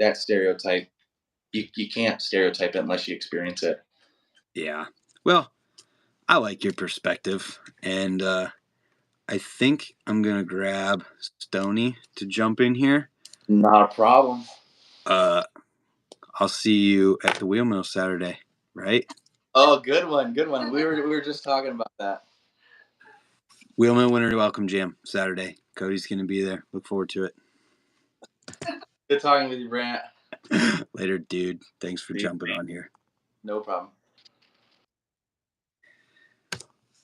that stereotype, you can't stereotype it unless you experience it. Yeah. Well, I like your perspective, and I think I'm gonna grab Stoney to jump in here. Not a problem. I'll see you at the wheel mill Saturday, right? Oh, good one. We were just talking about that. Wheel mill winter welcome jam Saturday. Cody's gonna be there. Look forward to it. Good talking with you, Brant. Later, dude. Thanks for jumping on here. No problem.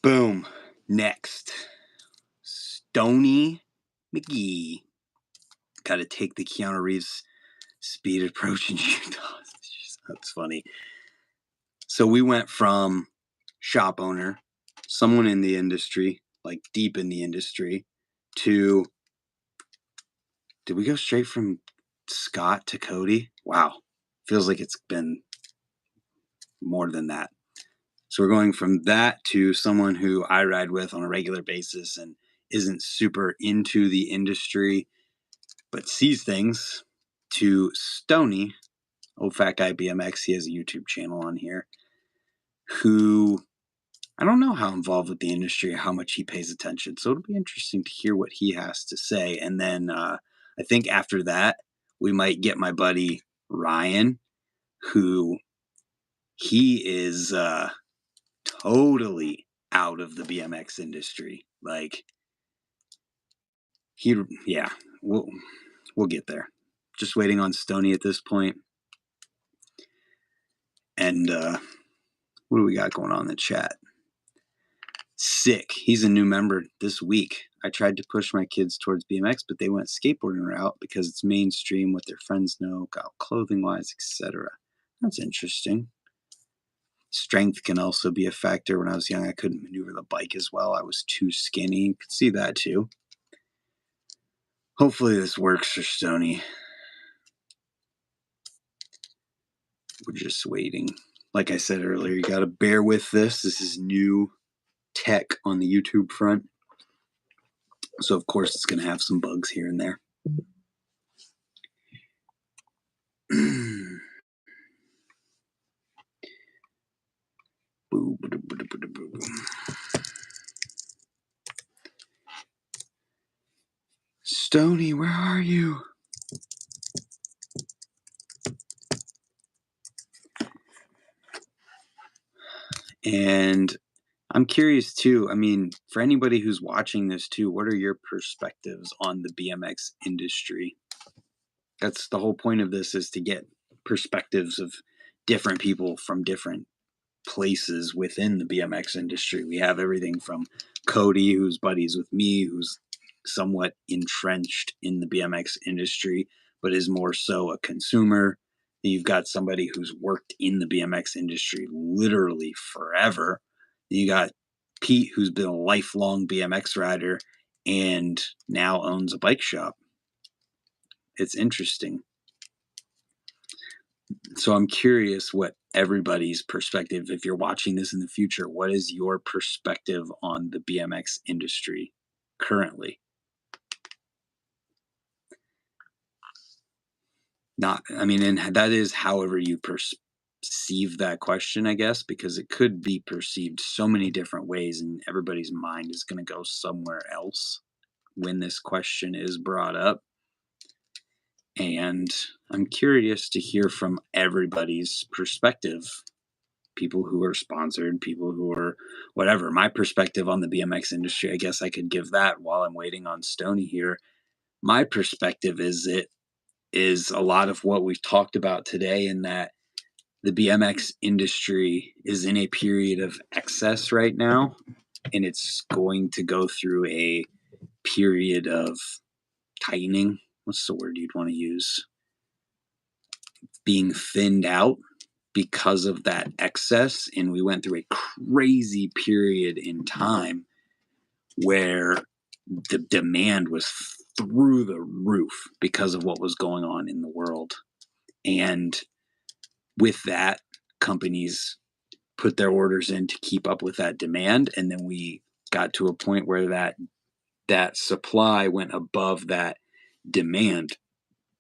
Boom. Next, Stoney McGee. Got to take the Keanu Reeves speed approach and shoot. That's funny. So we went from shop owner, someone in the industry, like deep in the industry, to, did we go straight from Scott to Cody? Wow. Feels like it's been more than that. So we're going from that to someone who I ride with on a regular basis and isn't super into the industry, but sees things, to Stoney, old fat guy BMX. He has a YouTube channel on here, who I don't know how involved with the industry, how much he pays attention. So it'll be interesting to hear what he has to say. And then I think after that, we might get my buddy Ryan, who he is totally out of the BMX industry. Like we'll get there. Just waiting on Stoney at this point. And what do we got going on in the chat? Sick. He's a new member this week. I tried to push my kids towards BMX, but they went skateboarding route because it's mainstream, what their friends know, got clothing wise, etc. That's interesting. Strength can also be a factor. When I was young, I couldn't maneuver the bike as well. I was too skinny. Could see that too. Hopefully this works for Stoney. We're just waiting. Like I said earlier, you got to bear with this. This is new tech on the YouTube front. So, of course, it's going to have some bugs here and there. Stoney, where are you? And I'm curious too. I mean, for anybody who's watching this too, what are your perspectives on the BMX industry? That's the whole point of this, is to get perspectives of different people from different places within the BMX industry. We have everything from Cody, who's buddies with me, who's somewhat entrenched in the BMX industry, but is more so a consumer. You've got somebody who's worked in the BMX industry literally forever. You got Pete, who's been a lifelong BMX rider and now owns a bike shop. It's interesting. So I'm curious what everybody's perspective, if you're watching this in the future, what is your perspective on the BMX industry currently? And that is however you perceive that question, I guess, because it could be perceived so many different ways and everybody's mind is going to go somewhere else when this question is brought up. And I'm curious to hear from everybody's perspective. People who are sponsored, people who are whatever. My perspective on the BMX industry, I guess I could give that while I'm waiting on Stoney here. My perspective is it is a lot of what we've talked about today, in that the BMX industry is in a period of excess right now, and it's going to go through a period of tightening. What's the word you'd want to use? Being thinned out because of that excess. And we went through a crazy period in time where the demand was through the roof because of what was going on in the world. And with that, companies put their orders in to keep up with that demand. And then we got to a point where that supply went above that demand.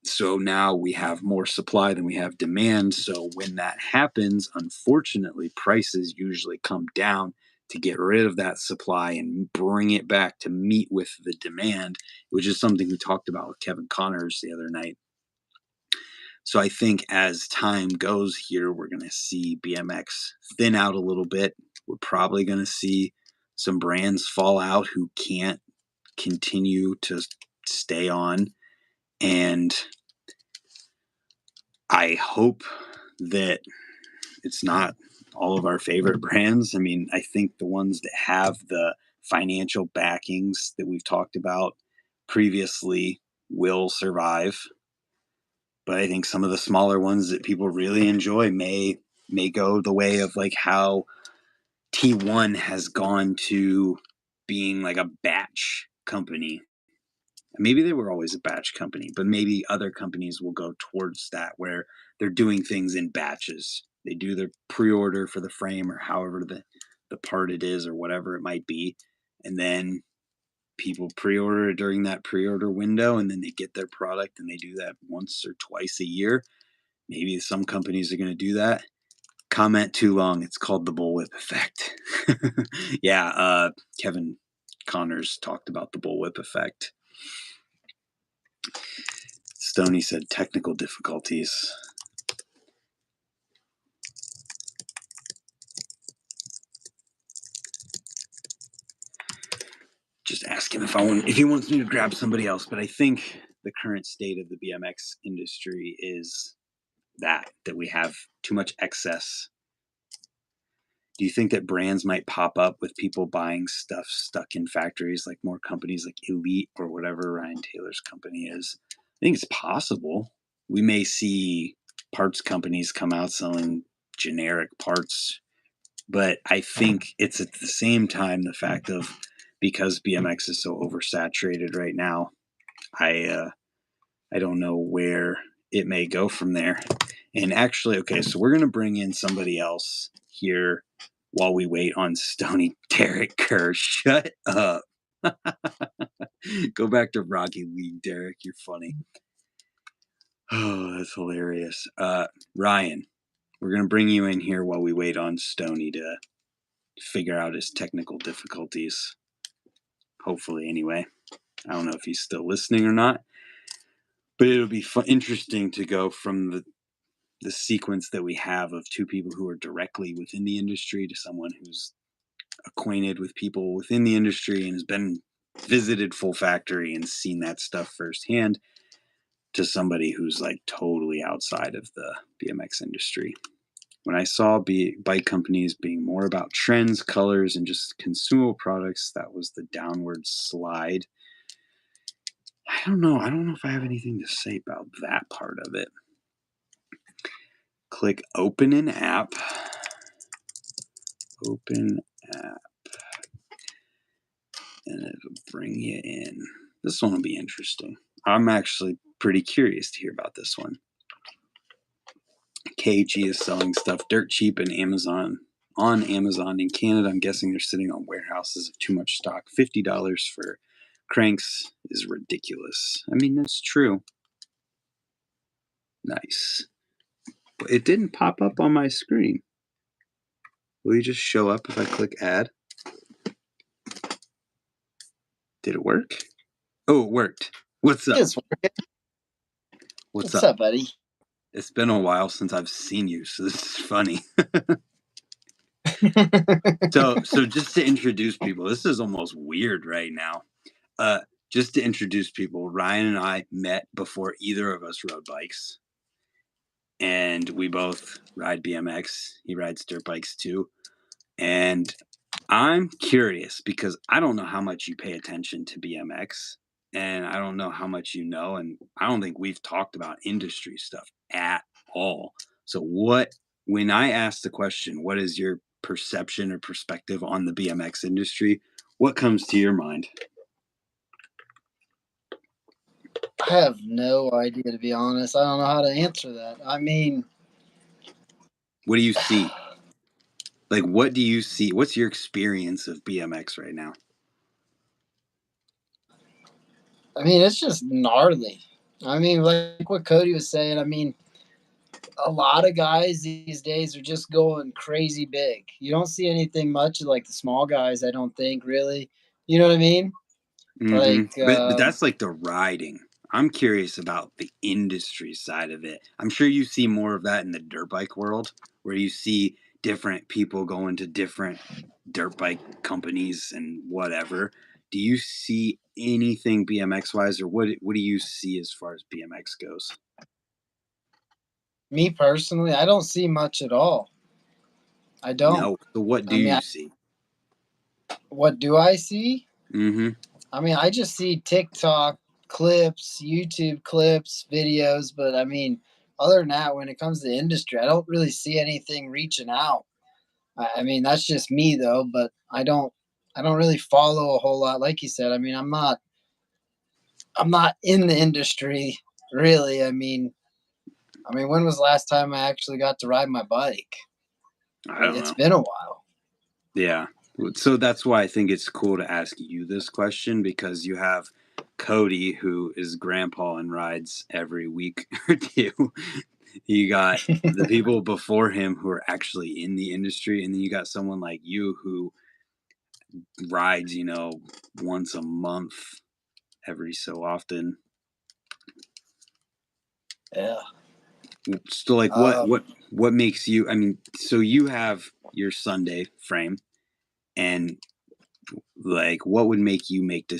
So now we have more supply than we have demand. So when that happens, unfortunately, prices usually come down to get rid of that supply and bring it back to meet with the demand, which is something we talked about with Kevin Connors the other night. So I think as time goes here, we're going to see BMX thin out a little bit. We're probably going to see some brands fall out who can't continue to stay on. And I hope that it's not all of our favorite brands. I mean, I think the ones that have the financial backings that we've talked about previously will survive. But I think some of the smaller ones that people really enjoy may go the way of like how T1 has gone to being like a batch company. Maybe they were always a batch company, but maybe other companies will go towards that where they're doing things in batches. They do their pre-order for the frame or however the part it is or whatever it might be. And then people pre-order it during that pre-order window, and then they get their product, and they do that once or twice a year. Maybe some companies are going to do that. Comment too long. It's called the bullwhip effect. Yeah, Kevin Connors talked about the bullwhip effect. Stoney said technical difficulties. Just ask him if he wants me to grab somebody else. But I think the current state of the BMX industry is that we have too much excess. Do you think that brands might pop up with people buying stuff stuck in factories, like more companies like Elite or whatever Ryan Taylor's company is? I think it's possible. We may see parts companies come out selling generic parts, but I think it's at the same time the fact of, because BMX is so oversaturated right now, I don't know where it may go from there. And actually, okay, so we're going to bring in somebody else here while we wait on Stoney. Derek Kerr, shut up. Go back to Rocky League, Derek. You're funny. Oh, that's hilarious. Ryan, we're going to bring you in here while we wait on Stoney to figure out his technical difficulties. Hopefully, anyway. I don't know if he's still listening or not. But it'll be interesting to go from the sequence that we have of two people who are directly within the industry to someone who's acquainted with people within the industry and has been visited Full Factory and seen that stuff firsthand, to somebody who's like totally outside of the BMX industry. When I saw bike companies being more about trends, colors, and just consumable products, that was the downward slide. I don't know if I have anything to say about that part of it. Click open an app. Open app. And it'll bring you in. This one will be interesting. I'm actually pretty curious to hear about this one. KG is selling stuff dirt cheap on Amazon in Canada. I'm guessing they're sitting on warehouses of too much stock. $50 for cranks is ridiculous. I mean, that's true. Nice. But it didn't pop up on my screen. Will you just show up if I click add? Did it work? Oh, it worked. What's up? It's working. What's up, buddy? It's been a while since I've seen you, so this is funny. So just to introduce people, this is almost weird right now. Just to introduce people, Ryan and I met before either of us rode bikes. And we both ride BMX. He rides dirt bikes too. And I'm curious because I don't know how much you pay attention to BMX. And I don't know how much you know. And I don't think we've talked about industry stuff at all. So when I ask the question, what is your perception or perspective on the BMX industry? What comes to your mind? I have no idea, to be honest. I don't know how to answer that. I mean, what do you see? Like, what do you see? What's your experience of BMX right now? I mean, it's just gnarly. I mean, like what Cody was saying, I mean, a lot of guys these days are just going crazy big. You don't see anything much like the small guys, I don't think, really. You know what I mean? Mm-hmm. Like, but that's like the riding. I'm curious about the industry side of it. I'm sure you see more of that in the dirt bike world, where you see different people going to different dirt bike companies and whatever. Do you see anything BMX wise, or what do you see as far as BMX goes? Me personally, I don't see much at all. I don't. No. So what do you see? What do I see? Mm-hmm. I mean, I just see TikTok clips, YouTube clips, videos, but I mean, other than that, when it comes to industry, I don't really see anything reaching out. I mean, that's just me though, but I don't really follow a whole lot. Like you said, I mean, I'm not in the industry really. I mean, when was the last time I actually got to ride my bike? I don't It's know. been a while. Yeah. So that's why I think it's cool to ask you this question, because you have Cody, who is grandpa and rides every week or two. You got the people before him who are actually in the industry, and then you got someone like you who rides, once a month every so often. Yeah. So like what makes you, so you have your Sunday frame, and like what would make you make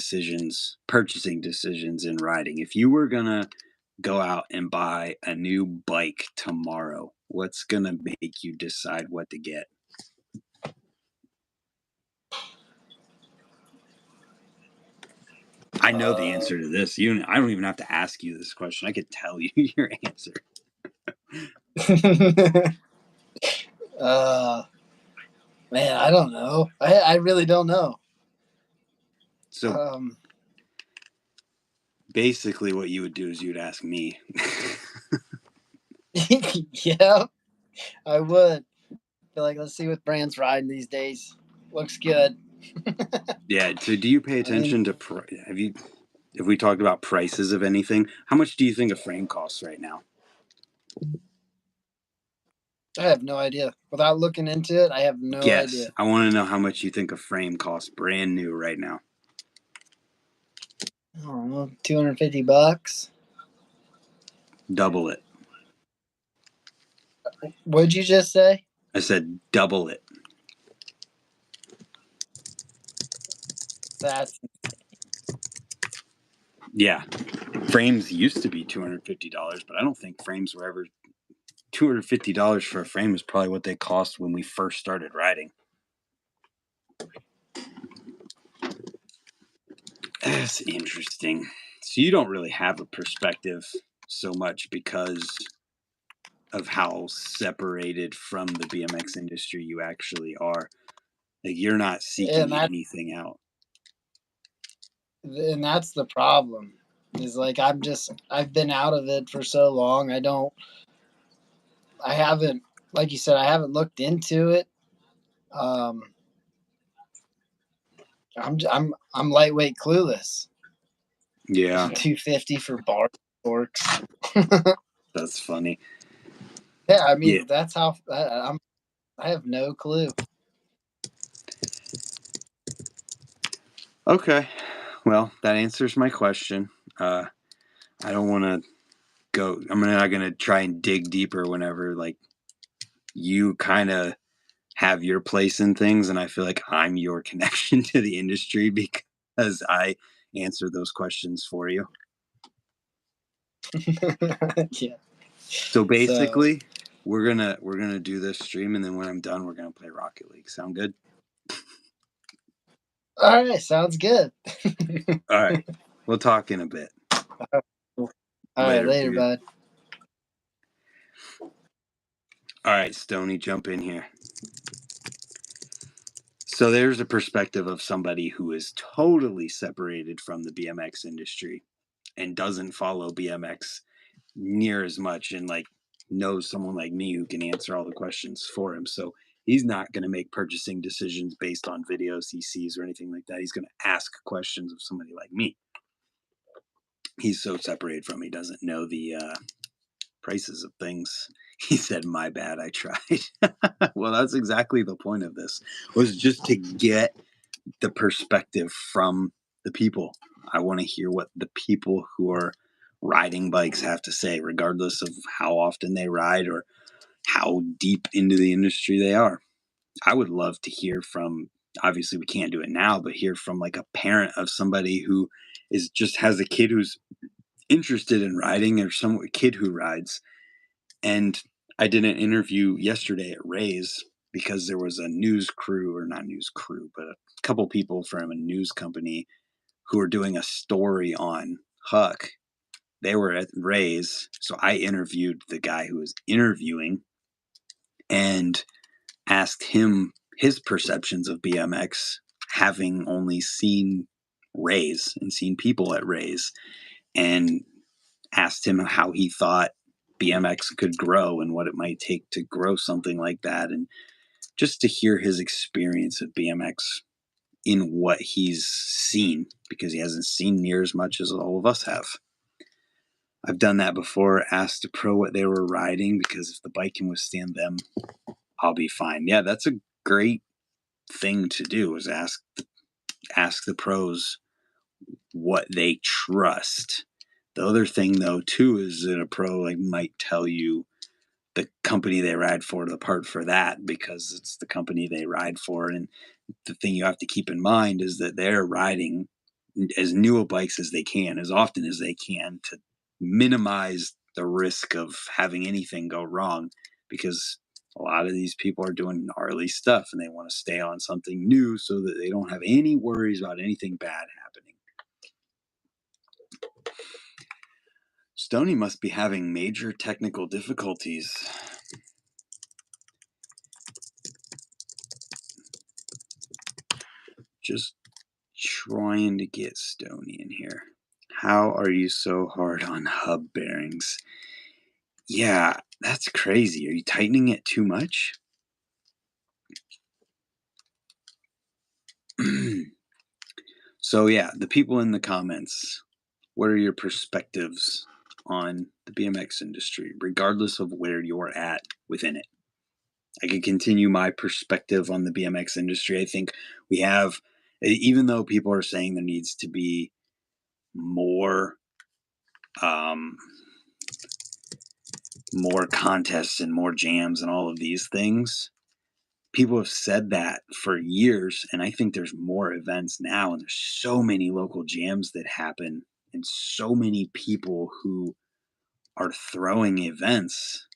purchasing decisions in riding? If you were gonna go out and buy a new bike tomorrow, what's gonna make you decide what to get? I know the answer to this. I don't even have to ask you this question. I could tell you your answer. Man, I don't know. I really don't know. So basically what you would do is you'd ask me. Yeah, I would. Feel like, let's see what brand's riding these days. Looks good. Yeah. So do you pay attention to have we talked about prices of anything? How much do you think a frame costs right now? I have no idea. Without looking into it, I have no idea. I want to know how much you think a frame costs brand new right now. I don't know, $250. Double it. What'd you just say? I said double it. That's Yeah. Frames used to be $250, but I don't think frames were ever $250 for a frame is probably what they cost when we first started riding. That's interesting. So you don't really have a perspective so much because of how separated from the BMX industry you actually are. Like you're not seeking anything out. And that's the problem. Is like I've been out of it for so long. I haven't, like you said, I haven't looked into it. I'm lightweight clueless. Yeah. 250 for bar forks. That's funny. Yeah, I mean that's how I have no clue. Okay. Well, that answers my question. I don't want to go. I'm not going to try and dig deeper whenever like you kind of have your place in things, and I feel like I'm your connection to the industry because I answer those questions for you. Yeah. So basically, we're gonna do this stream, and then when I'm done, we're gonna play Rocket League. Sound good? All right, sounds good. All right, we'll talk in a bit. All right, later, bud. All right, Stoney, jump in here. So there's a perspective of somebody who is totally separated from the BMX industry and doesn't follow BMX near as much, and like knows someone like me who can answer all the questions for him. So he's not going to make purchasing decisions based on videos he sees or anything like that. He's going to ask questions of somebody like me. He's so separated from me, doesn't know the prices of things. He said, "My bad, I tried." Well, that's exactly the point of this, was just to get the perspective from the people. I want to hear what the people who are riding bikes have to say, regardless of how often they ride or how deep into the industry they are. I would love to hear from, obviously we can't do it now, but hear from like a parent of somebody who just has a kid who's interested in riding, or some kid who rides. And I did an interview yesterday at Ray's because there was a news crew, or not news crew, but a couple people from a news company who were doing a story on Huck. They were at Ray's, so I interviewed the guy who was interviewing, and asked him his perceptions of BMX, having only seen rays and seen people at rays, and asked him how he thought BMX could grow and what it might take to grow something like that, and just to hear his experience of BMX in what he's seen, because he hasn't seen near as much as all of us have. I've done that before, asked a pro what they were riding, because if the bike can withstand them, I'll be fine. Yeah, that's a great thing to do, is ask the pros what they trust. The other thing, though, too, is that a pro might tell you the company they ride for, the part for that, because it's the company they ride for. And the thing you have to keep in mind is that they're riding as new a bikes as they can, as often as they can, to minimize the risk of having anything go wrong, because a lot of these people are doing gnarly stuff and they want to stay on something new so that they don't have any worries about anything bad happening. Stoney must be having major technical difficulties. Just trying to get Stoney in here. How are you so hard on hub bearings? Yeah, that's crazy. Are you tightening it too much? So yeah, the people in the comments, what are your perspectives on the BMX industry, regardless of where you're at within it? I could continue my perspective on the BMX industry. I think we have, even though people are saying there needs to be more contests and more jams and all of these things, people have said that for years, and I think there's more events now, and there's so many local jams that happen and so many people who are throwing events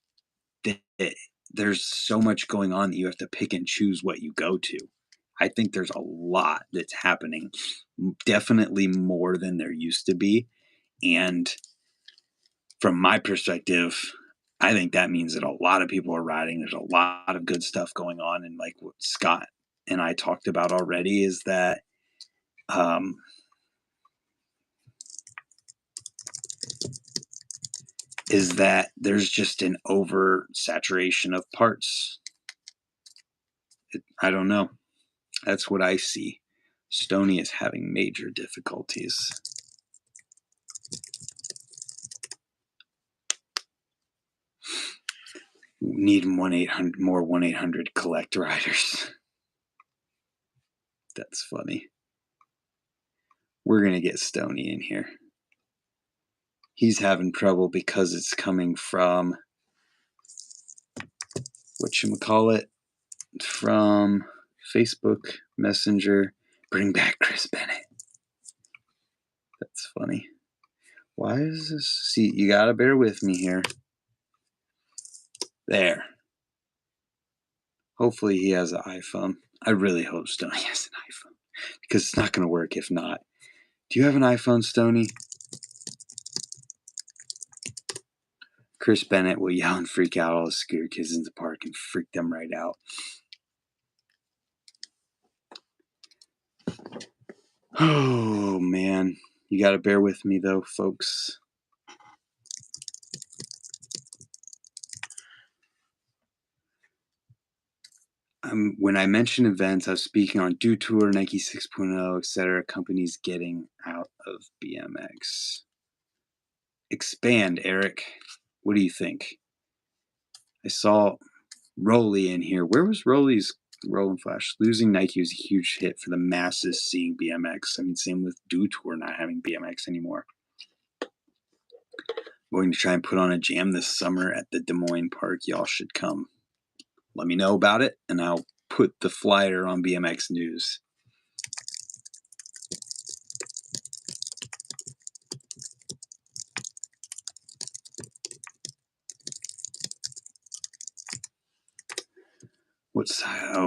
that there's so much going on that you have to pick and choose what you go to. I think there's a lot that's happening, definitely more than there used to be. And from my perspective, I think that means that a lot of people are riding. There's a lot of good stuff going on. And like what Scott and I talked about already is that there's just an oversaturation of parts. I don't know. That's what I see. Stoney is having major difficulties. Need 1-800 more 1-800 collect riders. That's funny. We're gonna get Stoney in here. He's having trouble because it's coming from whatchamacallit, from Facebook Messenger. Bring back Chris Bennett. That's funny. Why is this? See, you gotta bear with me here. There. Hopefully he has an iPhone. I really hope Stoney has an iPhone, because it's not going to work if not. Do you have an iPhone, Stoney? Chris Bennett will yell and freak out all the scooter kids in the park and freak them right out. Oh, man. You got to bear with me, though, folks. When I mentioned events, I was speaking on Do Tour, Nike 6.0, etc. Companies getting out of BMX. Expand, Eric. What do you think? I saw Rolly in here. Where was Rolly's Rolling Flash? Losing Nike was a huge hit for the masses seeing BMX. I mean, same with Do Tour not having BMX anymore. I'm going to try and put on a jam this summer at the Des Moines Park. Y'all should come. Let me know about it, and I'll put the flyer on BMX News.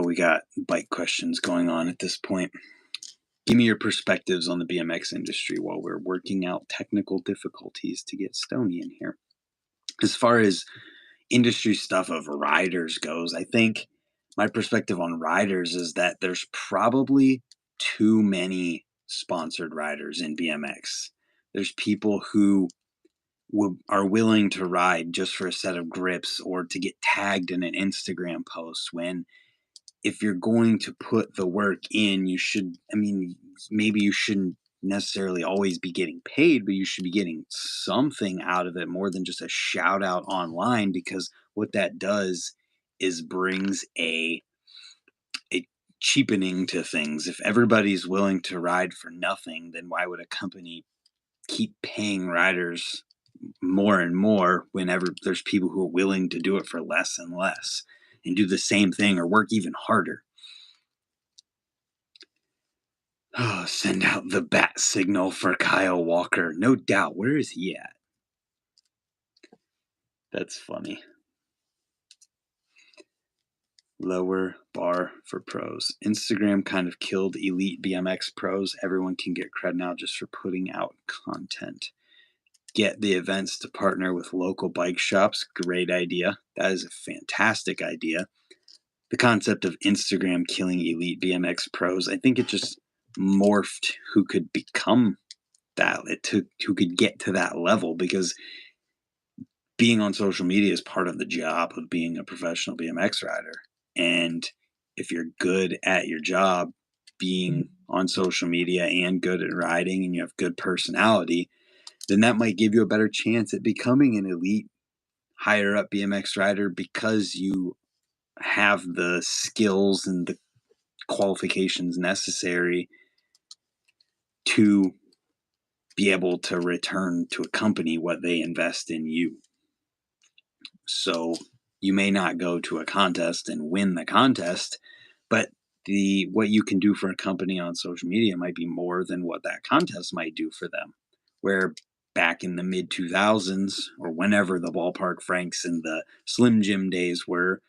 We got bike questions going on at this point. Give me your perspectives on the BMX industry while we're working out technical difficulties to get Stoney in here. As far as industry stuff of riders goes, I think my perspective on riders is that there's probably too many sponsored riders in BMX. There's people who are willing to ride just for a set of grips or to get tagged in an Instagram post, when if you're going to put the work in, you should, I mean, maybe you shouldn't necessarily always be getting paid, but you should be getting something out of it more than just a shout out online, because what that does is brings a cheapening to things. If everybody's willing to ride for nothing, then why would a company keep paying riders more and more whenever there's people who are willing to do it for less and less and do the same thing or work even harder? Oh, send out the bat signal for Kyle Walker. No doubt. Where is he at? That's funny. Lower bar for pros. Instagram kind of killed elite BMX pros. Everyone can get cred now just for putting out content. Get the events to partner with local bike shops. Great idea. That is a fantastic idea. The concept of Instagram killing elite BMX pros, I think it just morphed who could become that, who could get to that level, because being on social media is part of the job of being a professional BMX rider. And if you're good at your job, being on social media and good at riding, and you have good personality, then that might give you a better chance at becoming an elite, higher up BMX rider, because you have the skills and the qualifications necessary to be able to return to a company what they invest in you. So you may not go to a contest and win the contest, but what you can do for a company on social media might be more than what that contest might do for them. Where back in the mid 2000s, or whenever the Ballpark Franks and the Slim Jim days were,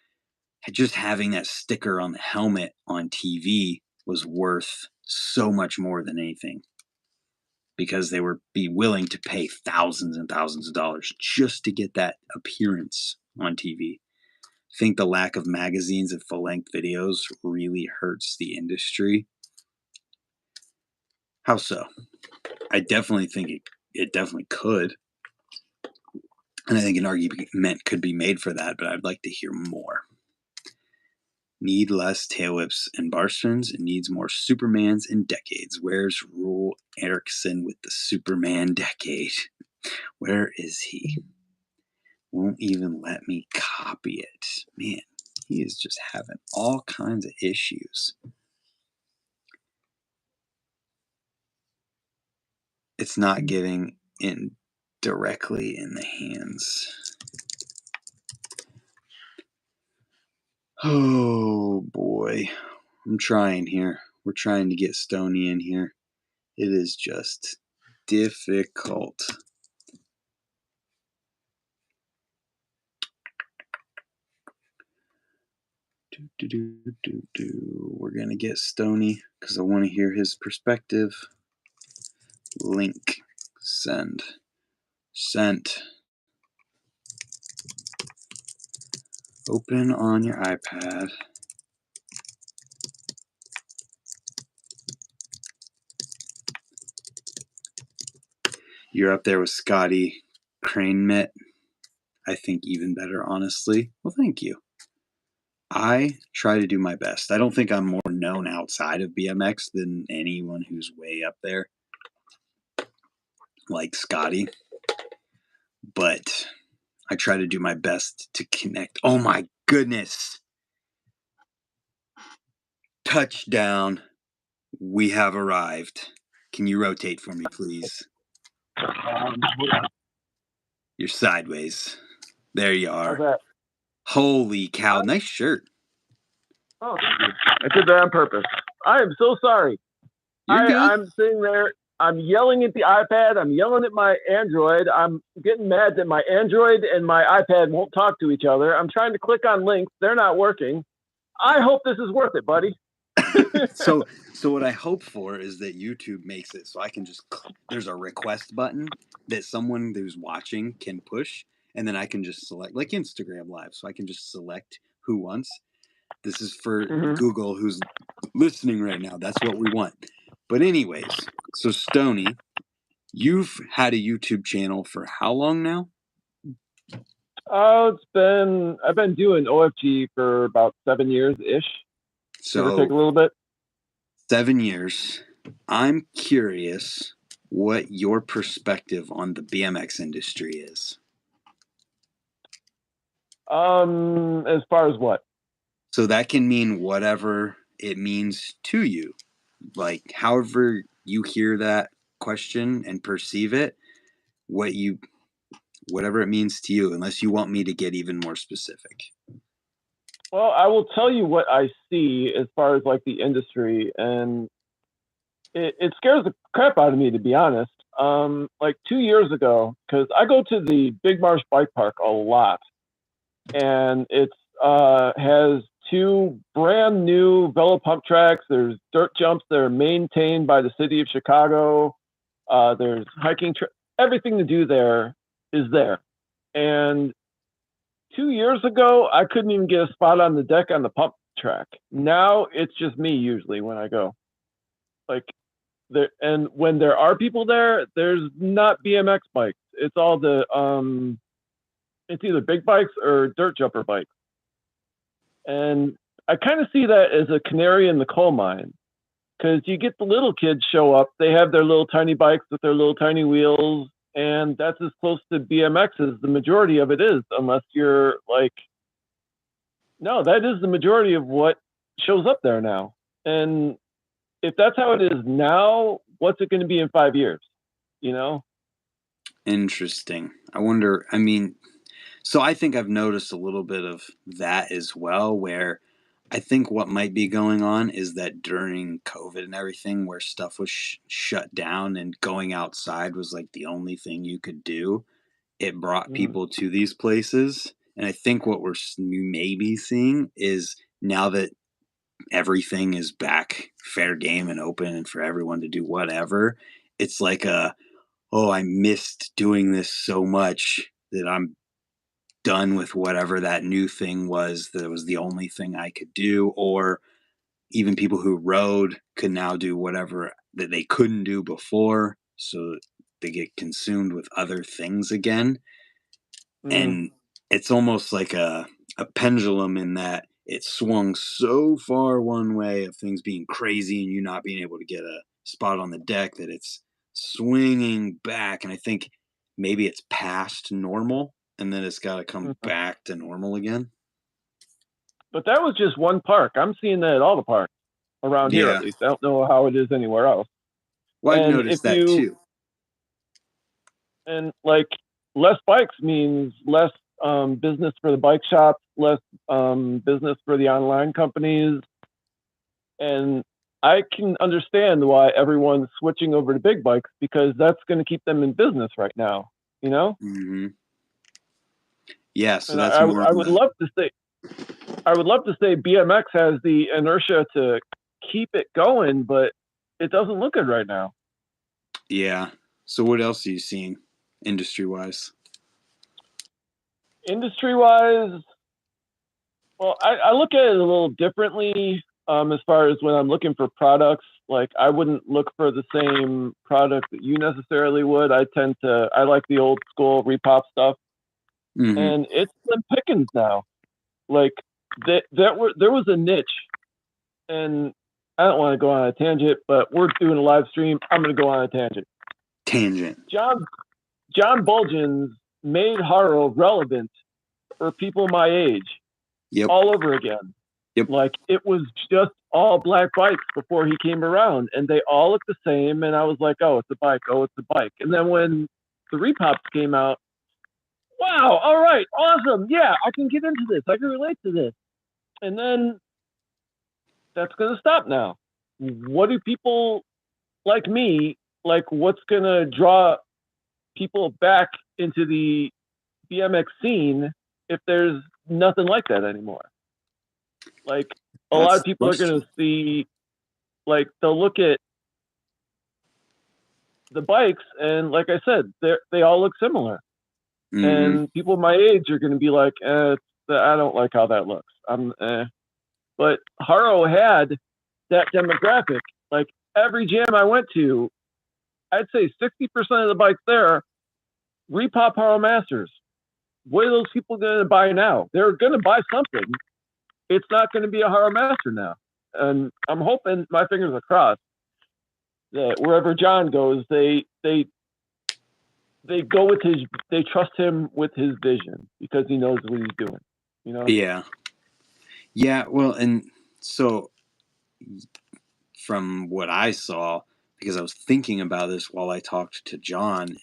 just having that sticker on the helmet on TV was worth so much more than anything, because they were willing to pay thousands and thousands of dollars just to get that appearance on TV. I think the lack of magazines and full-length videos really hurts the industry. How so? I definitely think it definitely could. And I think an argument could be made for that, but I'd like to hear more. Need less tail whips and bar spins, and needs more Supermans in decades. Where's Rule Erickson with the Superman decade? Where is he? Won't even let me copy it. Man, he is just having all kinds of issues. It's not getting in directly in the hands. Oh boy. I'm trying here. We're trying to get Stoney in here. It is just difficult. We're going to get Stoney because I want to hear his perspective. Link. Send. Sent. Open on your iPad. You're up there with Scotty Crane Mitt. I think even better, honestly. Well, thank you. I try to do my best. I don't think I'm more known outside of BMX than anyone who's way up there, like Scotty. But I try to do my best to connect. Oh my goodness. Touchdown. We have arrived. Can you rotate for me, please? You're sideways. There you are. How's that? Holy cow. Nice shirt. Oh, thank you. I did that on purpose. I am so sorry. You're good. I'm sitting there. I'm yelling at the iPad. I'm yelling at my Android. I'm getting mad that my Android and my iPad won't talk to each other. I'm trying to click on links. They're not working. I hope this is worth it, buddy. So what I hope for is that YouTube makes it so I can just there's a request button that someone who's watching can push, and then I can just select, like Instagram Live, so I can just select who wants. This is for Google who's listening right now. That's what we want. But anyways, so Stoney, you've had a YouTube channel for how long now? Oh, I've been doing OFG for about 7 years ish. So give or take a little bit. 7 years. I'm curious what your perspective on the BMX industry is. As far as what? So that can mean whatever it means to you. Like, however you hear that question and perceive it, whatever it means to you, unless you want me to get even more specific. Well, I will tell you what I see as far as like the industry, and it scares the crap out of me, to be honest. Like 2 years ago, because I go to the Big Marsh Bike Park a lot, and it's has 2 brand new velo pump tracks. There's dirt jumps that are maintained by the city of Chicago. There's hiking, everything to do there is there. And 2 years ago, I couldn't even get a spot on the deck on the pump track. Now it's just me usually when I go. Like there, and when there are people there, there's not BMX bikes. It's all the it's either big bikes or dirt jumper bikes. And I kind of see that as a canary in the coal mine, because you get the little kids show up, they have their little tiny bikes with their little tiny wheels, and that's as close to BMX as the majority of it is, unless you're like, no, that is the majority of what shows up there now. And if that's how it is now, what's it going to be in 5 years? You know? Interesting. I wonder, I mean, so I think I've noticed a little bit of that as well, where I think what might be going on is that during COVID and everything, where stuff was shut down and going outside was like the only thing you could do, it brought people to these places. And I think what we're maybe seeing is now that everything is back fair game and open and for everyone to do whatever, it's like oh, I missed doing this so much that I'm done with whatever that new thing was that was the only thing I could do. Or even people who rode could now do whatever that they couldn't do before, so they get consumed with other things again. And it's almost like a pendulum in that it swung so far one way of things being crazy and you not being able to get a spot on the deck that it's swinging back. And I think maybe it's past normal and then it's got to come back to normal again. But that was just one park. I'm seeing that at all the parks around here, at least. I don't know how it is anywhere else. Well, I've noticed that too. And like less bikes means less business for the bike shops, less business for the online companies. And I can understand why everyone's switching over to big bikes, because that's going to keep them in business right now, you know? Mm-hmm. Yeah, so and that's I would love to say BMX has the inertia to keep it going, but it doesn't look good right now. Yeah. So what else are you seeing industry-wise? Industry-wise, well, I look at it a little differently as far as when I'm looking for products. Like, I wouldn't look for the same product that you necessarily would. I like the old school repop stuff. Mm-hmm. And it's slim pickings now. Like, there was a niche, and I don't want to go on a tangent, but we're doing a live stream. I'm going to go on a tangent. John Bulgens made Haro relevant for people my age. Yep. All over again. Yep. Like, it was just all black bikes before he came around, and they all looked the same. And I was like, oh, it's a bike. Oh, it's a bike. And then when the repops came out, wow, all right, awesome. Yeah, I can get into this. I can relate to this. And then that's going to stop now. What do people like me, like, what's going to draw people back into the BMX scene if there's nothing like that anymore? Like, a lot of people are going to see, like, they'll look at the bikes, and like I said, they all look similar. Mm-hmm. And people my age are going to be like, I don't like how that looks. but Haro had that demographic. Like every jam I went to, I'd say 60% of the bikes there repop Haro Masters. What are those people going to buy now? They're going to buy something. It's not going to be a Haro Master now. And I'm hoping, my fingers are crossed, that wherever John goes, they go with they trust him with his vision because he knows what he's doing. You know? Yeah. Well, and so from what I saw, because I was thinking about this while I talked to John,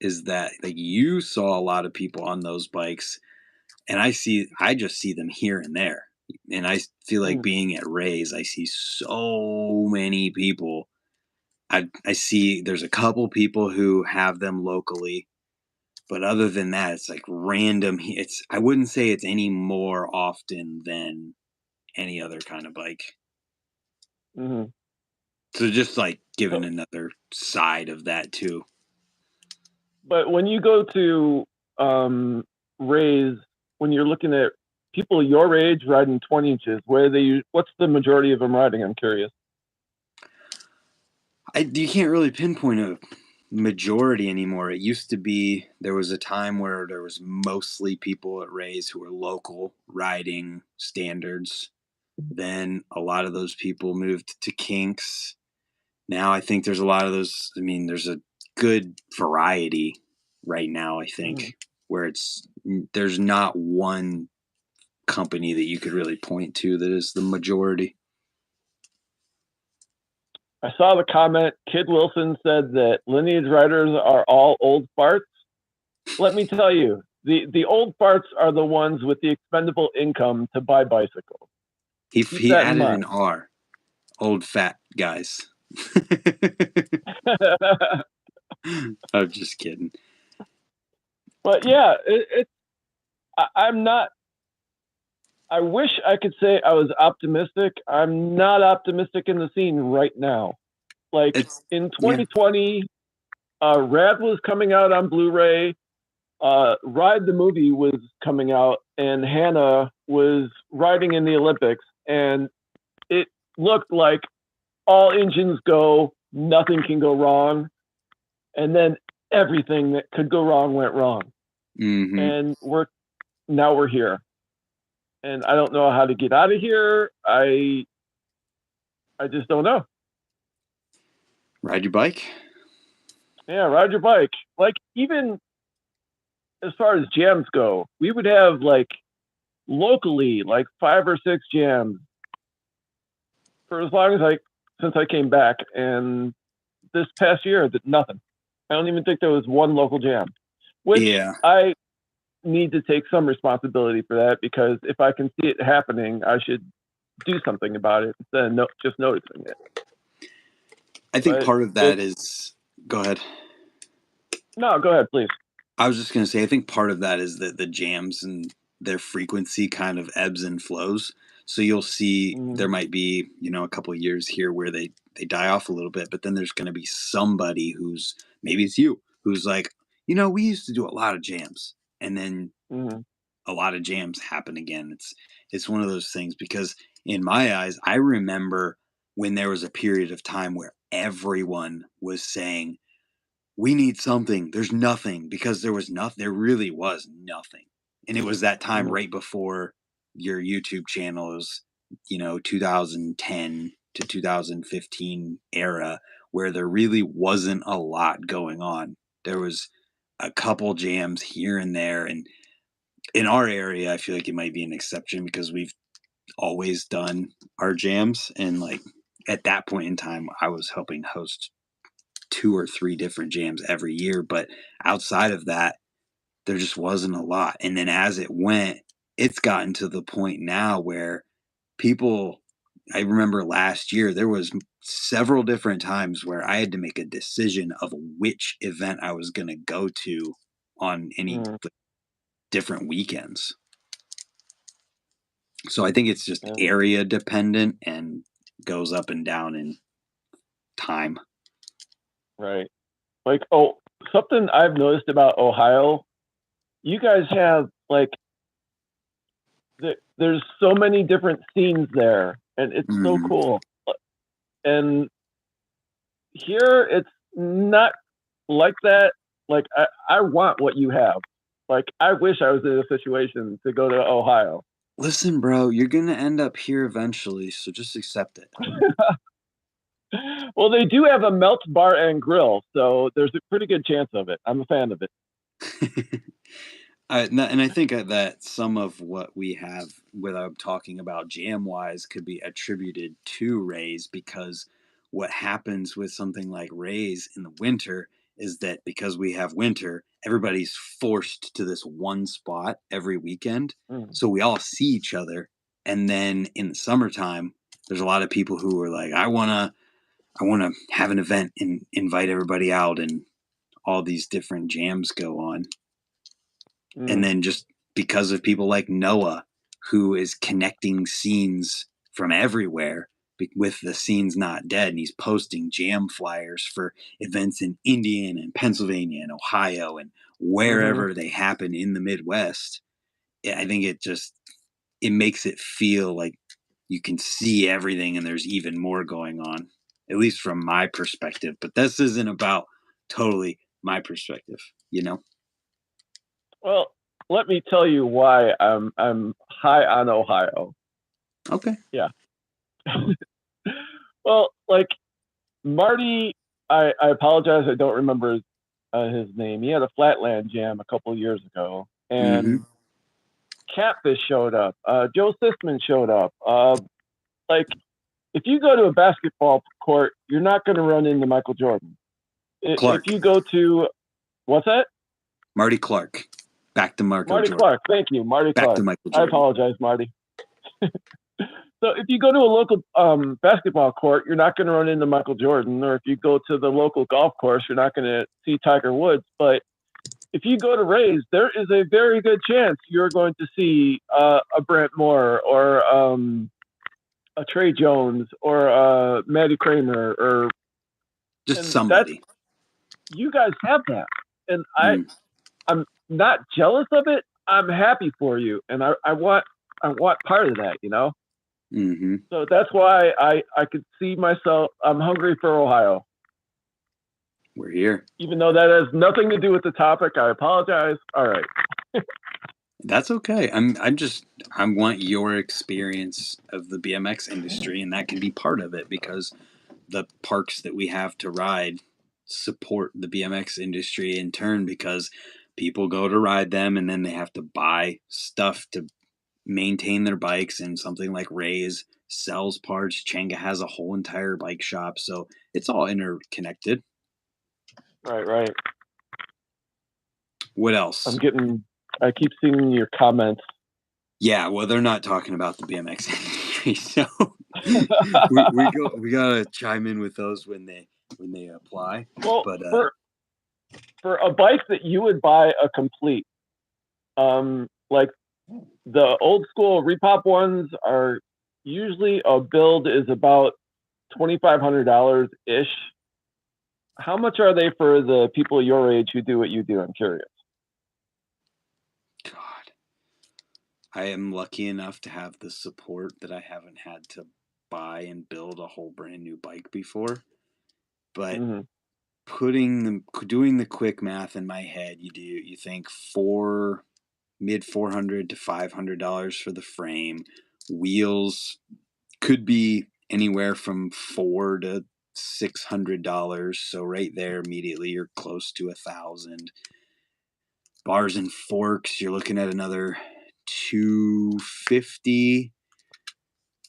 is that like you saw a lot of people on those bikes, and I just see them here and there, and I feel like being at Ray's, I see so many people. I see there's a couple people who have them locally, but other than that, it's like random. I wouldn't say it's any more often than any other kind of bike. Mm-hmm. So just like giving another side of that too. But when you go to Ray's, when you're looking at people your age riding 20 inches, what's the majority of them riding? I'm curious. You can't really pinpoint a majority anymore. It used to be, there was a time where there was mostly people at Ray's who were local riding standards. Then a lot of those people moved to Kinks. Now I think there's a lot of those. I mean, there's a good variety right now, I think, where there's not one company that you could really point to that is the majority. I saw the comment. Kid Wilson said that lineage riders are all old farts. Let me tell you, the old farts are the ones with the expendable income to buy bicycles. He added an R. Old fat guys. I'm just kidding. But yeah, I'm not. I wish I could say I was optimistic. I'm not optimistic in the scene right now. Like in 2020, Rad was coming out on Blu-ray. Ride the movie was coming out, and Hannah was riding in the Olympics, and it looked like all engines go, nothing can go wrong, and then everything that could go wrong went wrong. Mm-hmm. And we're here, and I don't know how to get out of here. I just don't know. Ride your bike. Yeah, ride your bike. Like, even as far as jams go, we would have like locally like 5 or 6 jams for as long as since I came back, and this past year nothing. I don't even think there was one local jam, which I need to take some responsibility for that, because if I can see it happening, I should do something about it instead of just noticing it. I think part of that is, go ahead. No, go ahead, please. I was just going to say, I think part of that is that the jams and their frequency kind of ebbs and flows. So you'll see there might be, a couple of years here where they die off a little bit, but then there's going to be somebody who's, maybe it's you, who's like, we used to do a lot of jams, and then a lot of jams happen again. It's one of those things, because in my eyes, I remember when there was a period of time where everyone was saying, we need something. There's nothing, because there was nothing. There really was nothing. And it was that time right before your YouTube channel was, 2010 to 2015 era, where there really wasn't a lot going on. There was a couple jams here and there. And in our area, I feel like it might be an exception, because we've always done our jams. And like at that point in time, I was helping host 2 or 3 different jams every year. But outside of that, there just wasn't a lot. And then as it went, it's gotten to the point now where I remember last year, there was several different times where I had to make a decision of which event I was going to go to on any different weekends. So I think it's just area dependent and goes up and down in time. Right. Like, something I've noticed about Ohio, you guys have like there's so many different scenes there, and it's so cool. And here, it's not like that. Like, I want what you have. Like, I wish I was in a situation to go to Ohio. Listen, bro, you're going to end up here eventually, so just accept it. Well, they do have a melt bar and grill, so there's a pretty good chance of it. I'm a fan of it. And I think that some of what we have, without talking about jam-wise, could be attributed to Rays, because what happens with something like Rays in the winter is that because we have winter, everybody's forced to this one spot every weekend. So we all see each other. And then in the summertime, there's a lot of people who are like, I want to have an event and invite everybody out, and all these different jams go on. And then just because of people like Noah, who is connecting scenes from everywhere with the Scenes Not Dead, and he's posting jam flyers for events in Indiana and Pennsylvania and Ohio and wherever they happen in the Midwest. I think it makes it feel like you can see everything and there's even more going on, at least from my perspective. But this isn't about totally my perspective, you know? Well, let me tell you why I'm high on Ohio. Okay. Yeah. Well, like Marty, I apologize, I don't remember his name. He had a Flatland Jam a couple of years ago, and Catfish showed up. Joe Sisman showed up. Like, if you go to a basketball court, you're not going to run into Michael Jordan. Clark. If you go to, what's that? Marty Clark. Back to Marty Clark. Thank you, Marty Clark. Back to Michael Jordan. I apologize, Marty. So if you go to a local basketball court, you're not going to run into Michael Jordan. Or if you go to the local golf course, you're not going to see Tiger Woods. But if you go to Rays, there is a very good chance you're going to see a Brent Moore or a Trey Jones or a Matty Kramer or just somebody. You guys have that, and I'm not jealous of it. I'm happy for you, and I want part of that, you know. So that's why I could see myself. I'm hungry for Ohio. We're here. Even though that has nothing to do with the topic, I apologize. All right. That's okay. I want your experience of the BMX industry, and that can be part of it, because the parks that we have to ride support the BMX industry in turn, because people go to ride them and then they have to buy stuff to maintain their bikes, and something like Rays sells parts. Changa has a whole entire bike shop, so it's all interconnected. Right. What else? I keep seeing your comments. Yeah, well, they're not talking about the BMX industry, so we gotta chime in with those when they apply. Well, but for a bike that you would buy a complete, like the old school repop ones are usually a build is about $2,500 ish. How much are they for the people your age who do what you do? I'm curious. God, I am lucky enough to have the support that I haven't had to buy and build a whole brand new bike before. But doing the quick math in my head, you think mid $400 to $500 for the frame. Wheels could be anywhere from $400 to $600. So right there, immediately you're close to $1,000. Bars and forks, you're looking at another $250.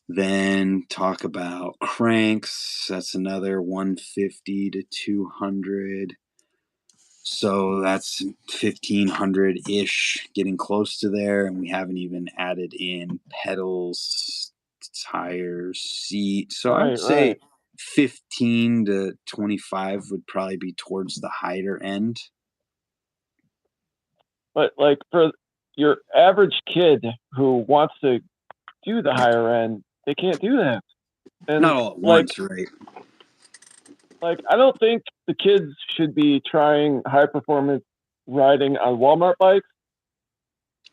Then talk about cranks. That's another $150 to $200. So that's $1,500-ish, getting close to there, and we haven't even added in pedals, tires, seat. So I would say 15 to 25 would probably be towards the higher end. But like for your average kid who wants to do the higher end, they can't do that. And not all at once, right? Like, I don't think the kids should be trying high performance riding on Walmart bikes.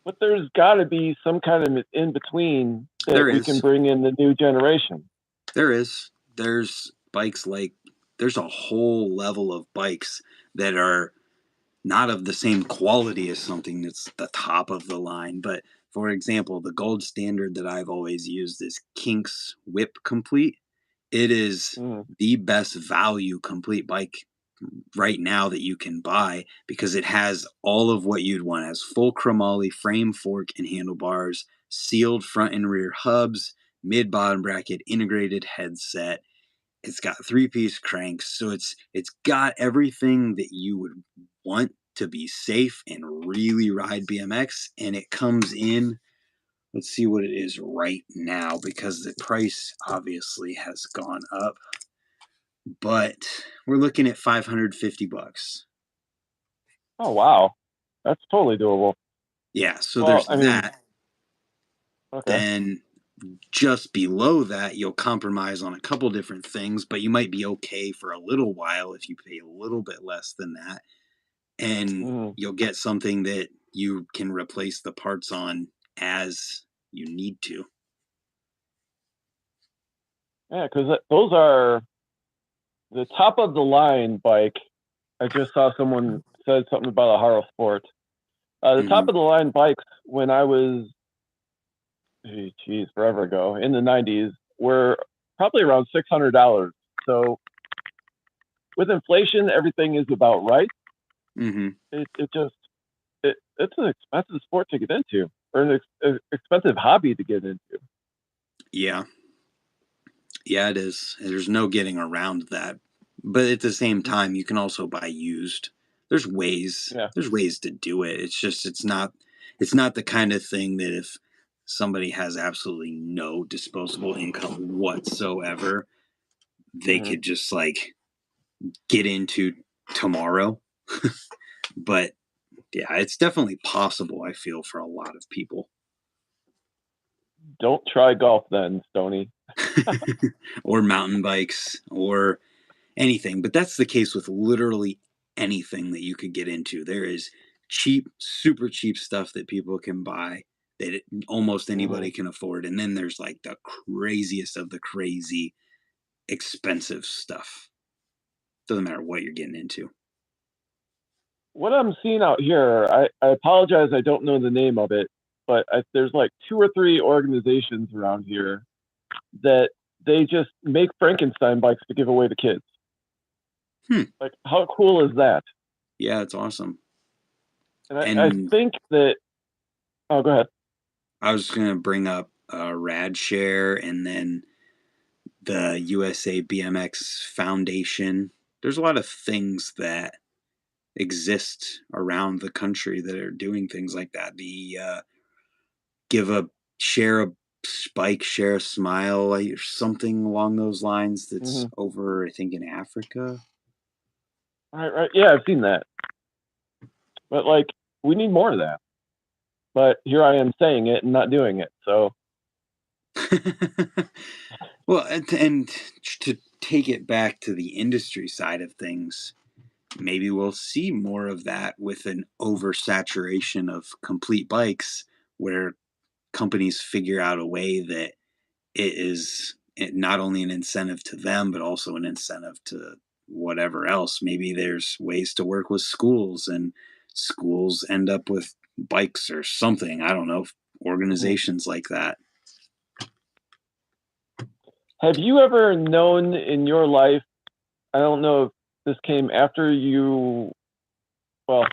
But there's got to be some kind of in between that we can bring in the new generation. There is. There's bikes like, there's a whole level of bikes that are not of the same quality as something that's the top of the line. But for example, the gold standard that I've always used is Kink's Whip Complete. It is the best value complete bike right now that you can buy because it has all of what you'd want. It has full chromoly, frame, fork, and handlebars, sealed front and rear hubs, mid bottom bracket, integrated headset. It's got 3-piece cranks, so it's got everything that you would want to be safe and really ride BMX, and it comes in. Let's see what it is right now because the price obviously has gone up, but we're looking at $550. Oh wow, that's totally doable. Yeah, so there's that. Okay. Then just below that, you'll compromise on a couple different things, but you might be okay for a little while if you pay a little bit less than that. And you'll get something that you can replace the parts on as you need to. Yeah, because those are the top of the line bike. I just saw someone said something about a Haro Sport. The top of the line bikes when I was, forever ago, in the 90s, were probably around $600. So with inflation, everything is about right. It's an expensive sport to get into, or an expensive hobby to get into. Yeah, it is. There's no getting around that. But at the same time, you can also buy used. There's ways. Yeah. There's ways to do it. It's just it's not the kind of thing that if somebody has absolutely no disposable income whatsoever, they could just like get into tomorrow. But yeah, it's definitely possible, I feel, for a lot of people. Don't try golf then, Stoney. Or mountain bikes or anything. But that's the case with literally anything that you could get into. There is cheap, super cheap stuff that people can buy that almost anybody can afford. And then there's like the craziest of the crazy expensive stuff. Doesn't matter what you're getting into. What I'm seeing out here, I apologize, I don't know the name of it, but there's like 2 or 3 organizations around here that they just make Frankenstein bikes to give away to kids. Like, how cool is that? Yeah, it's awesome. And I think that... Oh, go ahead. I was going to bring up RadShare and then the USA BMX Foundation. There's a lot of things that exist around the country that are doing things like that. The share a spike, share a smile, or something along those lines. That's over, I think, in Africa. Right. Yeah, I've seen that. But like, we need more of that. But here I am saying it and not doing it. So. Well, and to take it back to the industry side of things, maybe we'll see more of that with an oversaturation of complete bikes where companies figure out a way that it is not only an incentive to them, but also an incentive to whatever else. Maybe there's ways to work with schools and schools end up with bikes or something. I don't know, organizations like that. Have you ever known in your life, I don't know if this came after you, well,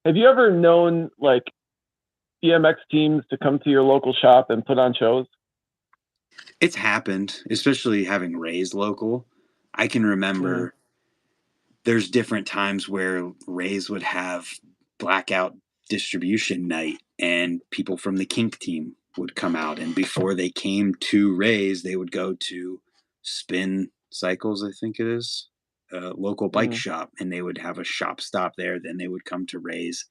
have you ever known like BMX teams to come to your local shop and put on shows? It's happened, especially having raised local. I can remember there's different times where Rays would have blackout distribution night and people from the kink team would come out, and before they came to Rays, they would go to Spin Cycles, I think it is, a local bike shop, and they would have a shop stop there. Then they would come to Rays.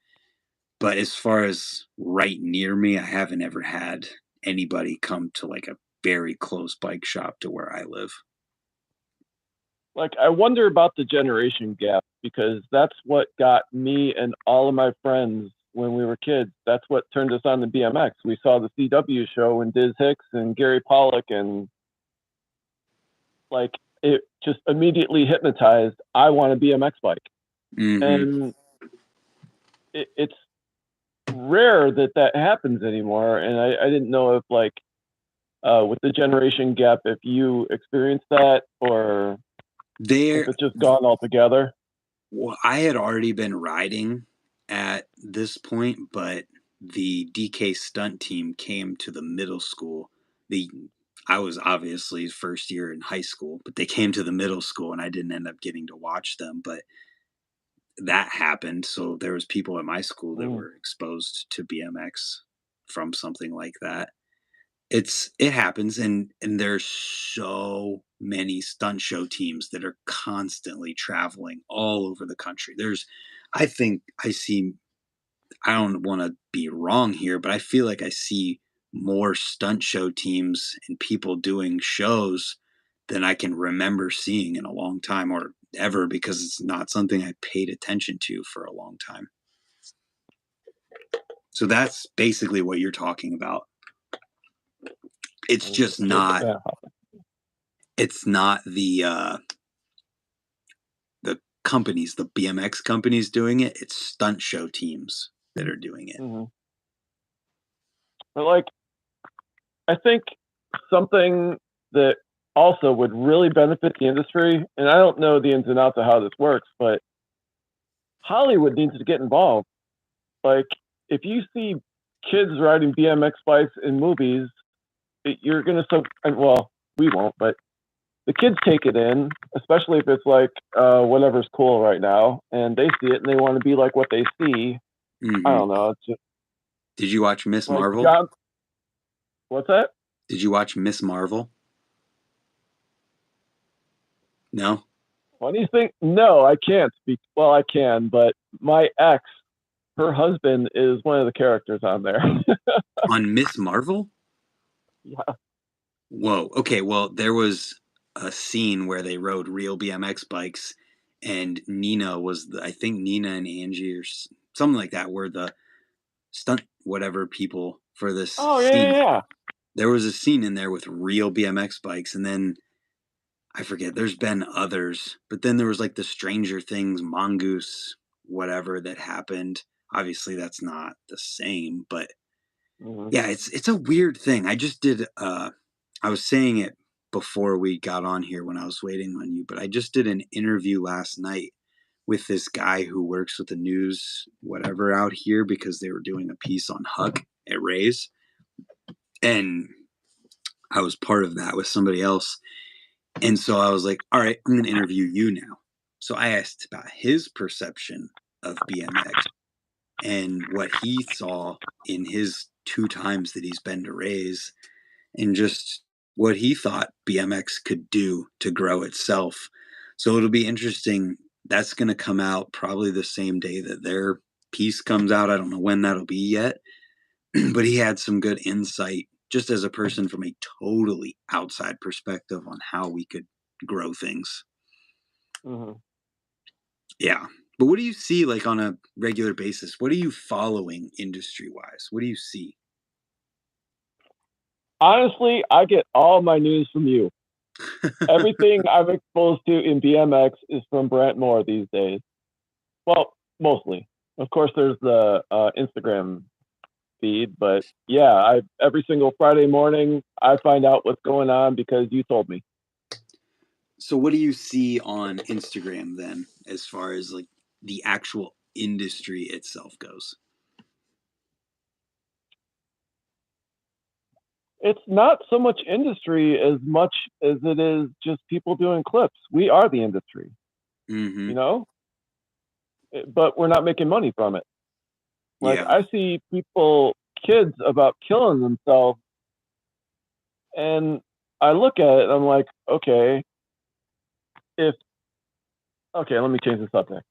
But as far as right near me, I haven't ever had anybody come to like a very close bike shop to where I live. Like, I wonder about the generation gap, because that's what got me and all of my friends when we were kids. That's what turned us on to BMX. We saw the CW show and Diz Hicks and Gary Pollock, and like it just immediately hypnotized. I want a BMX bike, and it's rare that happens anymore. And I didn't know if like with the generation gap, if you experienced that or if it's just gone altogether. Well, I had already been riding at this point, but the DK stunt team came to the middle school. I was obviously first year in high school, but they came to the middle school and I didn't end up getting to watch them. But that happened. So there was people at my school that were exposed to BMX from something like that. It happens, and there's so many stunt show teams that are constantly traveling all over the country. I think I don't want to be wrong here, but I feel like I see more stunt show teams and people doing shows than I can remember seeing in a long time or ever, because it's not something I paid attention to for a long time. So that's basically what you're talking about. It's just not. It's not the companies, the BMX companies doing it. It's stunt show teams that are doing it. But like, I think something that also would really benefit the industry, and I don't know the ins and outs of how this works, but Hollywood needs to get involved. Like, if you see kids riding BMX bikes in movies, you're going to, well, we won't, but the kids take it in, especially if it's like whatever's cool right now, and they see it and they want to be like what they see. I don't know. It's just, did you watch Miss Marvel? What's that? Did you watch Miss Marvel? No? Funny thing, no, I can't speak. Well, I can, but my ex, her husband is one of the characters on there. On Miss Marvel? Yeah. Whoa. Okay, well, there was a scene where they rode real BMX bikes, and Nina I think Nina and Angie or something like that were the stunt whatever people for this scene. Yeah. There was a scene in there with real BMX bikes, and then I forget, there's been others, but then there was like the Stranger Things Mongoose whatever that happened. Obviously that's not the same, but yeah, it's a weird thing. I just did I was saying it before we got on here when I was waiting on you, but I just did an interview last night with this guy who works with the news whatever out here, because they were doing a piece on Huck at Ray's, and I was part of that with somebody else. And so I was like, all right, I'm going to interview you now. So I asked about his perception of BMX and what he saw in his 2 times that he's been to Ray's, and just what he thought BMX could do to grow itself. So it'll be interesting. That's going to come out probably the same day that their piece comes out. I don't know when that'll be yet, but he had some good insight just as a person from a totally outside perspective on how we could grow things. Yeah. But what do you see like on a regular basis? What are you following industry wise? What do you see? Honestly, I get all my news from you. Everything I'm exposed to in BMX is from Brent Moore these days. Well, mostly. Of course, there's the Instagram feed, but yeah, every single Friday morning I find out what's going on because you told me. So what do you see on Instagram then, as far as like the actual industry itself goes? It's not so much industry as much as it is just people doing clips. We are the industry, you know, but we're not making money from it. Like I see kids about killing themselves, and I look at it and I'm like, okay, let me change the subject.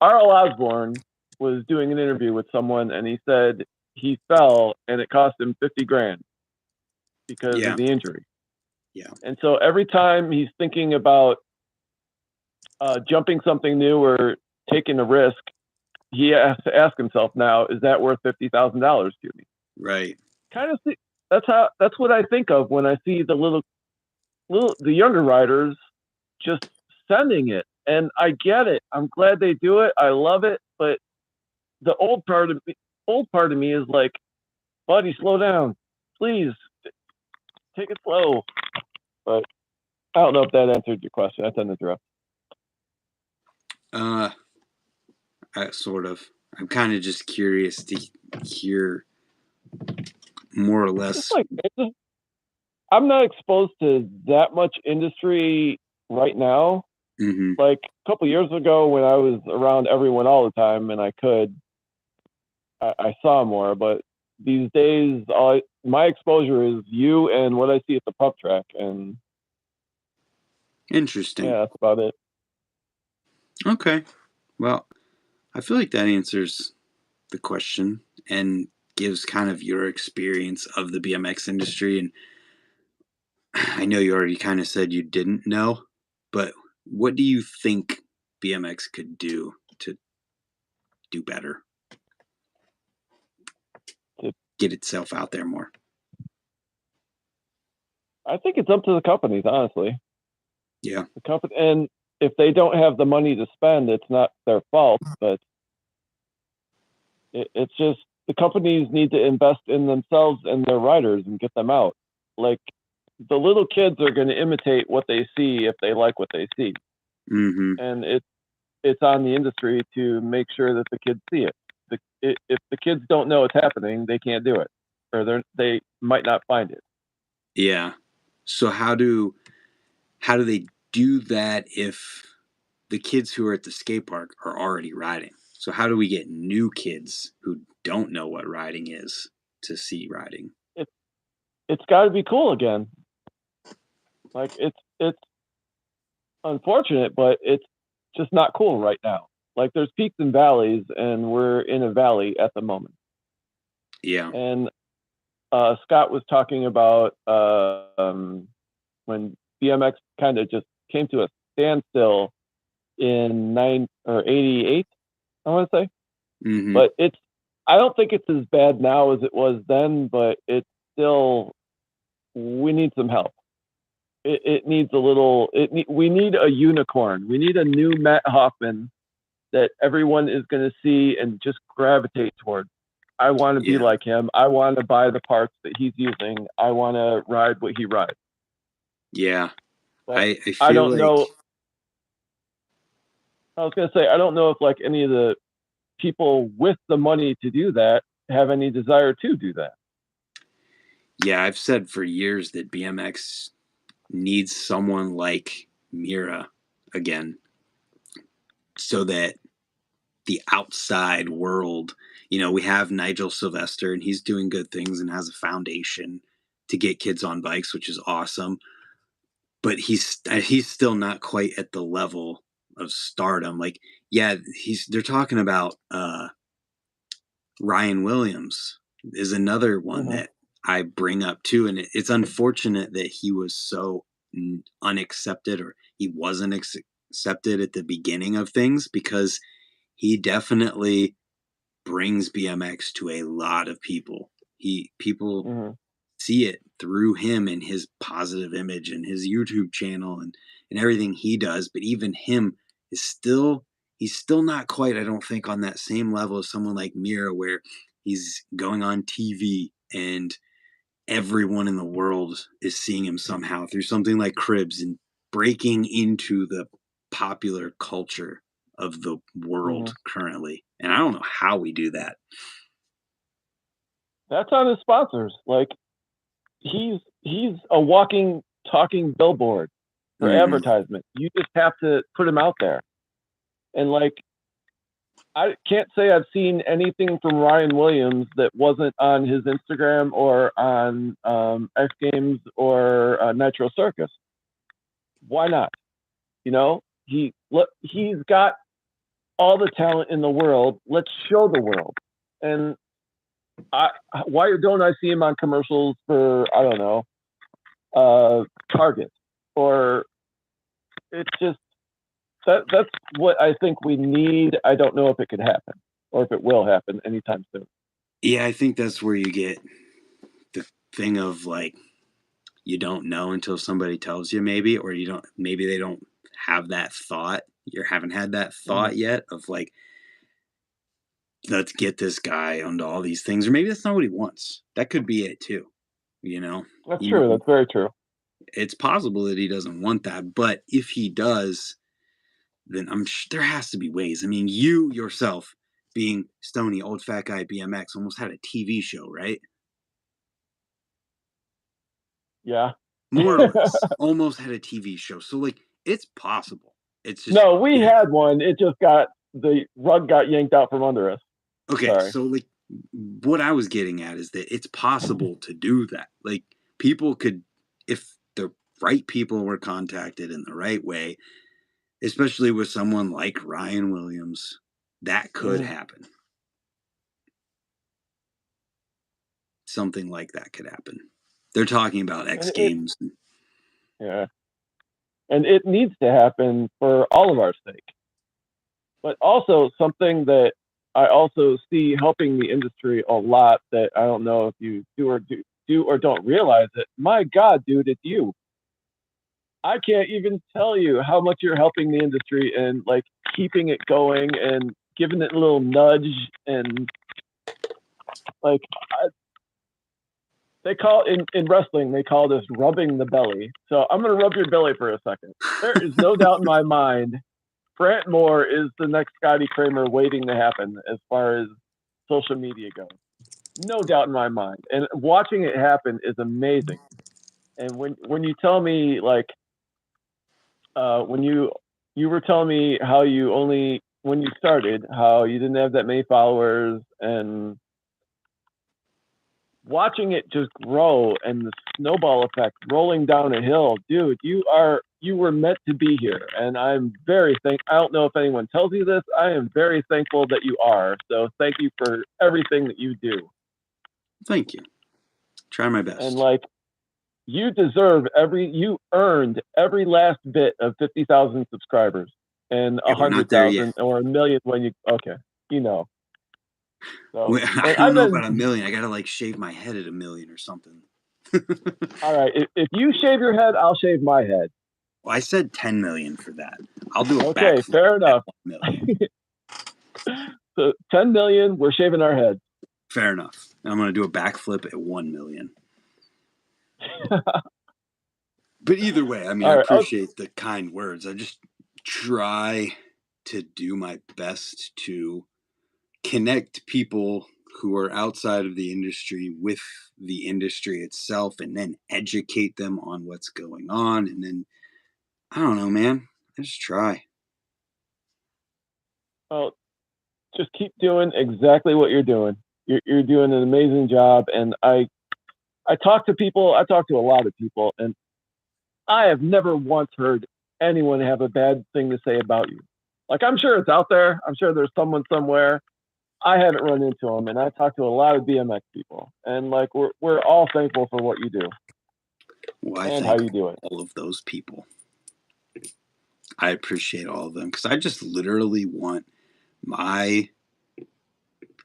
R.L. Osborne was doing an interview with someone, and he said he fell and it cost him $50,000 because of the injury. Yeah. And so every time he's thinking about jumping something new or taking a risk, he has to ask himself now, is that worth $50,000 to me? Right. Kind of that's what I think of when I see the younger riders just sending it. And I get it. I'm glad they do it. I love it. But the old part of me is like, buddy, slow down. Please take it slow. But I don't know if that answered your question. I tend to interrupt. Sort of. I'm kind of just curious to hear more or less. I'm not exposed to that much industry right now. Mm-hmm. Like a couple years ago when I was around everyone all the time and I saw more. But these days, my exposure is you and what I see at the pump track. And interesting. Yeah, that's about it. Okay. Well, I feel like that answers the question and gives kind of your experience of the BMX industry. And I know you already kind of said you didn't know, but what do you think BMX could do to do better? To get itself out there more? I think it's up to the companies, honestly. Yeah. The company, and if they don't have the money to spend, it's not their fault, but it's just the companies need to invest in themselves and their riders and get them out. Like the little kids are going to imitate what they see if they like what they see. Mm-hmm. And it's on the industry to make sure that the kids see it. If the kids don't know what's happening, they can't do it, or they might not find it. Yeah. So how do they do that if the kids who are at the skate park are already riding? So how do we get new kids who don't know what riding is to see riding? It's got to be cool again. Like it's unfortunate, but it's just not cool right now. Like there's peaks and valleys, and we're in a valley at the moment. Yeah. And Scott was talking about when BMX kind of just came to a standstill in 88, I want to say. Mm-hmm. But I don't think it's as bad now as it was then, but it's still, we need some help. It needs a little, we need a unicorn. We need a new Matt Hoffman that everyone is going to see and just gravitate towards. I want to be like him. I want to buy the parts that he's using. I want to ride what he rides. Yeah. I feel I don't know. I was going to say, I don't know if like any of the people with the money to do that have any desire to do that. Yeah, I've said for years that BMX needs someone like Mira again, so that the outside world, we have Nigel Sylvester and he's doing good things and has a foundation to get kids on bikes, which is awesome. But he's still not quite at the level of stardom. Like, yeah, they're talking about Ryan Williams is another one that I bring up too, and it's unfortunate that he was so unaccepted, or he wasn't accepted at the beginning of things, because he definitely brings BMX to a lot of people. People see it through him and his positive image and his YouTube channel and everything he does. But even him he's still not quite, I don't think, on that same level as someone like Mira, where he's going on TV and everyone in the world is seeing him somehow through something like Cribs and breaking into the popular culture of the world currently. And I don't know how we do that. That's on his sponsors. Like he's a walking, talking billboard for advertisement. You just have to put him out there. And like, I can't say I've seen anything from Ryan Williams that wasn't on his Instagram or on X Games or Nitro Circus. Why not? He's got all the talent in the world. Let's show the world. And why don't I see him on commercials for, I don't know, Target? Or it's just that's what I think we need. I don't know if it could happen. or if it will happen anytime soon. Yeah, I think that's where you get the thing of like, you don't know until somebody tells you, maybe, or maybe they don't have that thought. You haven't had that thought yet of like, let's get this guy onto all these things. Or maybe that's not what he wants. That could be it too. That's true. That's very true. It's possible that he doesn't want that, but if he does, then I'm sure there has to be ways. I mean, you yourself, being Stoney, old fat guy BMX, almost had a TV show, right? Yeah. More or less. Almost had a TV show. So, like, it's possible. It's just... No, we had one. It just the rug got yanked out from under us. Okay, sorry. So, like, what I was getting at is that it's possible to do that. Like, people could, if the right people were contacted in the right way, especially with someone like Ryan Williams, that could happen. Something like that could happen. They're talking about X Games. Yeah. And it needs to happen for all of our sake. But also something that I also see helping the industry a lot that I don't know if you do or don't realize it. My God, dude, it's you. I can't even tell you how much you're helping the industry and like keeping it going and giving it a little nudge and like they call in wrestling, they call this rubbing the belly. So I'm going to rub your belly for a second. There is no doubt in my mind, Brant Moore is the next Scotty Kramer waiting to happen as far as social media goes. No doubt in my mind. And watching it happen is amazing. And when you tell me like, when you were telling me how you only, when you started, how you didn't have that many followers and watching it just grow and the snowball effect rolling down a hill, dude, you were meant to be here. And I'm very I don't know if anyone tells you this. I am very thankful that you are. So thank you for everything that you do. Thank you. Try my best. And like, you deserve you earned every last bit of 50,000 subscribers and 100,000 or a million when okay, you know. So, I don't know about a million. I gotta like shave my head at 1 million or something. All right, if you shave your head, I'll shave my head. Well, I said 10 million for that. I'll do a okay. Fair enough. So 10 million, we're shaving our heads. Fair enough. I'm gonna do a backflip at 1 million. But either way, I mean, I appreciate the kind words. I just try to do my best to connect people who are outside of the industry with the industry itself and then educate them on what's going on. And then, I don't know, man, I just try. Well, just keep doing exactly what you're doing. You're doing an amazing job. And I talk to people, I talk to a lot of people, and I have never once heard anyone have a bad thing to say about you. Like, I'm sure it's out there. I'm sure there's someone somewhere. I haven't run into them, and I talk to a lot of BMX people, and like we're all thankful for what you do. Well, and how you do it. All of those people. I appreciate all of them because I just literally want my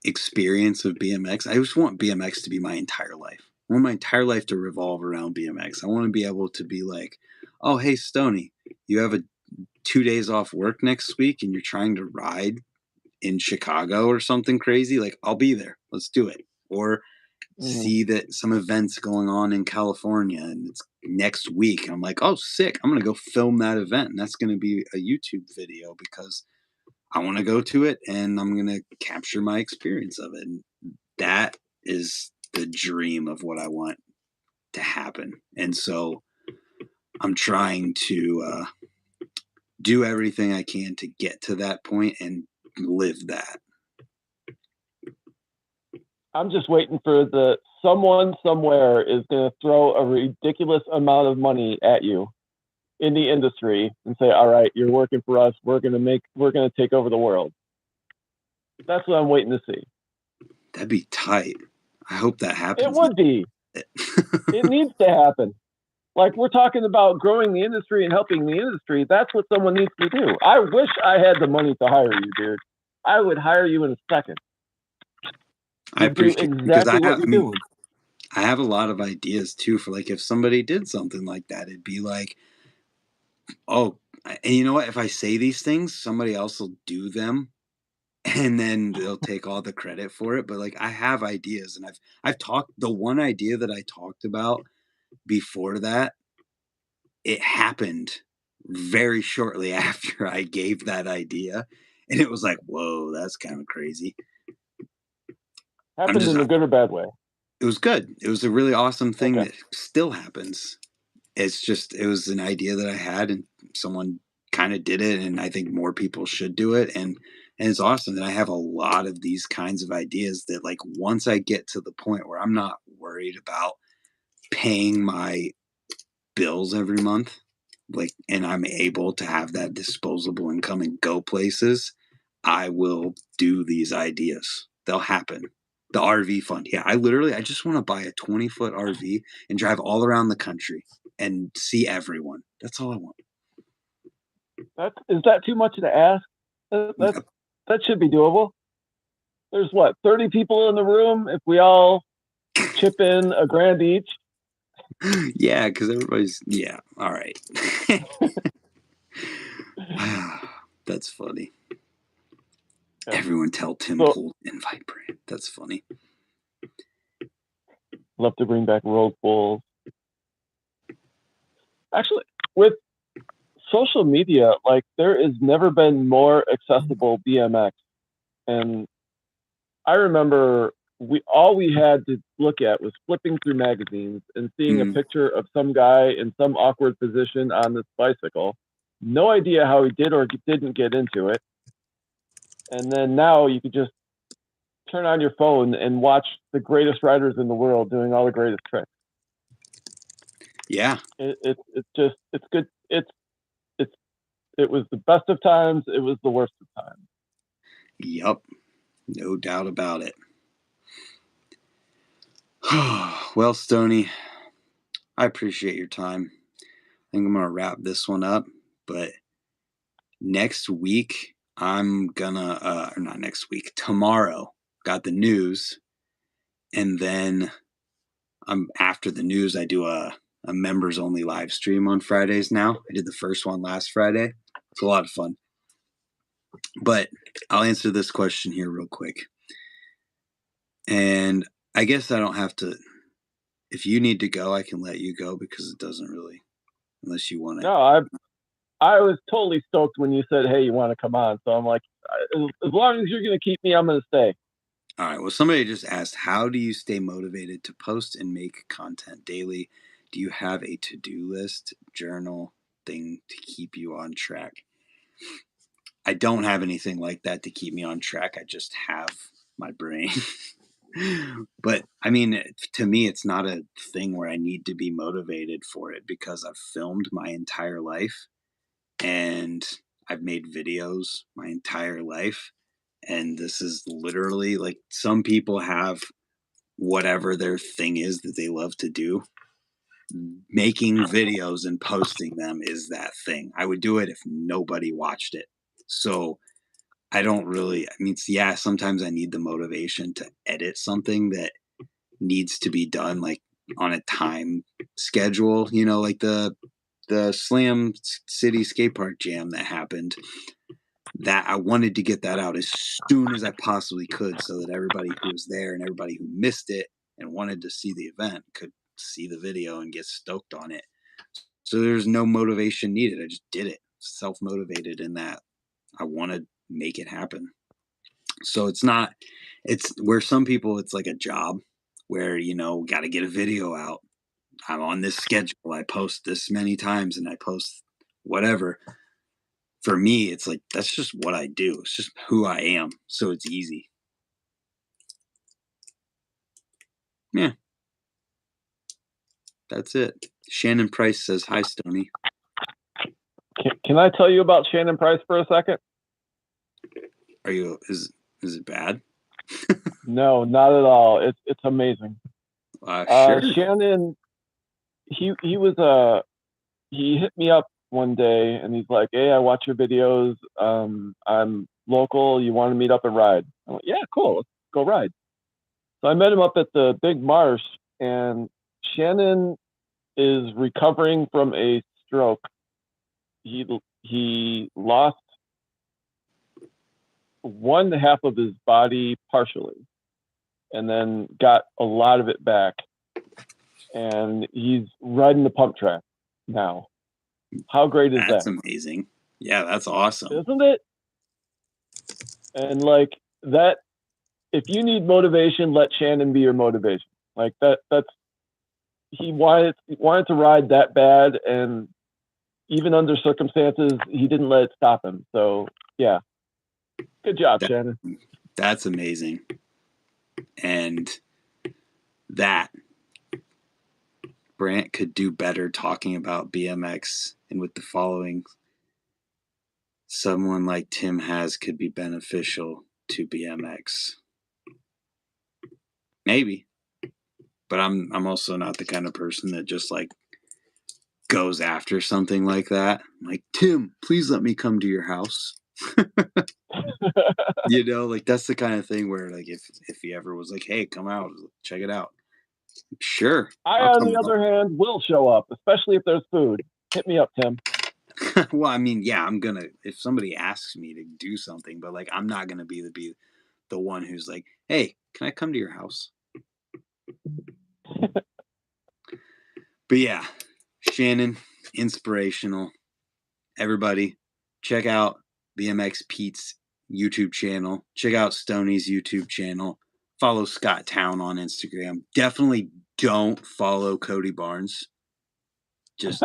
experience of BMX. I just want BMX to be my entire life. I want my entire life to revolve around BMX. I want to be able to be like, oh, hey, Stoney, you have 2 days off work next week and you're trying to ride in Chicago or something crazy. Like, I'll be there. Let's do it. Or see that some event's going on in California and it's next week. And I'm like, oh, sick. I'm going to go film that event. And that's going to be a YouTube video because I want to go to it and I'm going to capture my experience of it. And that is the dream of what I want to happen. And so I'm trying to do everything I can to get to that point and live that. I'm just waiting for someone somewhere is going to throw a ridiculous amount of money at you in the industry and say, all right, you're working for us. We're going to take over the world. That's what I'm waiting to see. That'd be tight. I hope that happens. It would be. It needs to happen. Like, we're talking about growing the industry and helping the industry. That's what someone needs to do. I wish I had the money to hire you, dude. I would hire you in a second. I appreciate it because exactly what you're doing. I have a lot of ideas too for like if somebody did something like that, it'd be like, oh, and you know what? If I say these things, somebody else will do them, and then they'll take all the credit for it. But like I have ideas, and I've talked. The one idea that I talked about before that, it happened very shortly after I gave that idea, and it was like, whoa, that's kind of crazy. Happened in a good or bad way? It was good. It was a really awesome thing that still happens. It's just, it was an idea that I had, and someone kind of did it, and I think more people should do it. And it's awesome that I have a lot of these kinds of ideas that, like, once I get to the point where I'm not worried about paying my bills every month, like, and I'm able to have that disposable income and go places, I will do these ideas. They'll happen. The RV fund. Yeah, I just want to buy a 20-foot RV and drive all around the country and see everyone. That's all I want. Is that too much to ask? That should be doable. There's 30 people in the room. If we all chip in $1,000 each. Yeah, because everybody's all right. That's funny. Yeah. Everyone tell Tim Pool invite brand. That's funny. Love to bring back road bulls. Actually, with social media, like, there has never been more accessible BMX. And I remember all we had to look at was flipping through magazines and seeing a picture of some guy in some awkward position on this bicycle. No idea how he did or didn't get into it. And then now you could just turn on your phone and watch the greatest riders in the world doing all the greatest tricks. Yeah. It's good. It was the best of times. It was the worst of times. Yep. No doubt about it. Well, Stoney, I appreciate your time. I think I'm going to wrap this one up, but next week I'm gonna, or not next week, tomorrow, got the news. And then after the news, I do a members only live stream on Fridays now. I did the first one last Friday. It's a lot of fun. But I'll answer this question here real quick. And I guess I don't have to, if you need to go, I can let you go because it doesn't really, unless you want to. No, I was totally stoked when you said, hey, you want to come on. So I'm like, as long as you're going to keep me, I'm going to stay. All right. Well, somebody just asked, how do you stay motivated to post and make content daily? Do you have a to-do list, journal, thing to keep you on track? I don't have anything like that to keep me on track. I just have my brain. But I mean, to me, it's not a thing where I need to be motivated for it because I've filmed my entire life and I've made videos my entire life. And this is literally like, some people have whatever their thing is that they love to do. Making videos and posting them is that thing. I would do it if nobody watched it. So I don't really, I mean, yeah, sometimes I need the motivation to edit something that needs to be done like on a time schedule, you know, like the Slam City Skate Park Jam that happened. That I wanted to get that out as soon as I possibly could so that everybody who was there and everybody who missed it and wanted to see the event could see the video and get stoked on it. So there's no motivation needed. I just did it, self-motivated in that I want to make it happen. So it's where some people, it's like a job where, you know, got to get a video out. I'm on this schedule. I post this many times and I post whatever. For me, it's like, that's just what I do. It's just who I am. So it's easy. Yeah. That's it. Shannon Price says, hi, Stoney. Can I tell you about Shannon Price for a second? Is it bad? No, not at all. It's amazing. Sure. Shannon, he hit me up one day and he's like, hey, I watch your videos. I'm local. You want to meet up and ride? I went, yeah, cool. Let's go ride. So I met him up at the Big Marsh, and Shannon is recovering from a stroke. He lost one half of his body partially, and then got a lot of it back. And he's riding the pump track now. How great is that? That's amazing. Yeah, that's awesome. Isn't it? And like that, if you need motivation, let Shannon be your motivation. Like that's he wanted to ride that bad, and even under circumstances, he didn't let it stop him. So yeah, good job, Shannon. That's amazing. And that Brant could do better talking about BMX, and with the following, someone like Tim has could be beneficial to BMX. Maybe. But I'm also not the kind of person that just like goes after something like that. I'm like, Tim, please let me come to your house. You know, like that's the kind of thing where like if he ever was like, hey, come out, check it out. Sure. I, on the other hand, will show up, especially if there's food. Hit me up, Tim. Well, I mean, yeah, I'm gonna if somebody asks me to do something, but like I'm not gonna be the one who's like, hey, can I come to your house? But yeah, Shannon, inspirational. Everybody, check out BMX Pete's YouTube channel. Check out Stoney's YouTube channel. Follow Scott Town on Instagram. Definitely don't follow Cody Barnes. Just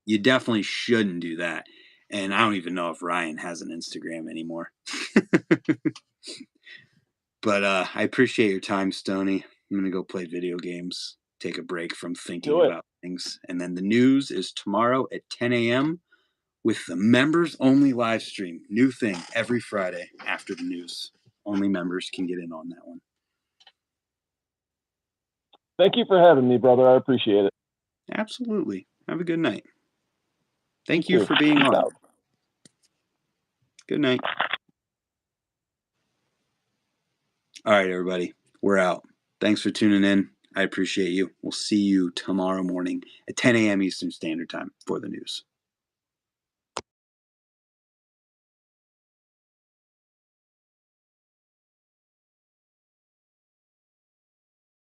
you definitely shouldn't do that. And I don't even know if Ryan has an Instagram anymore. But I appreciate your time, Stoney. I'm going to go play video games, take a break from thinking about things. And then the news is tomorrow at 10 a.m. with the members-only live stream. New thing every Friday after the news. Only members can get in on that one. Thank you for having me, brother. I appreciate it. Absolutely. Have a good night. Thank you for being on. Good night. All right, everybody. We're out. Thanks for tuning in. I appreciate you. We'll see you tomorrow morning at 10 a.m. Eastern Standard Time for the news.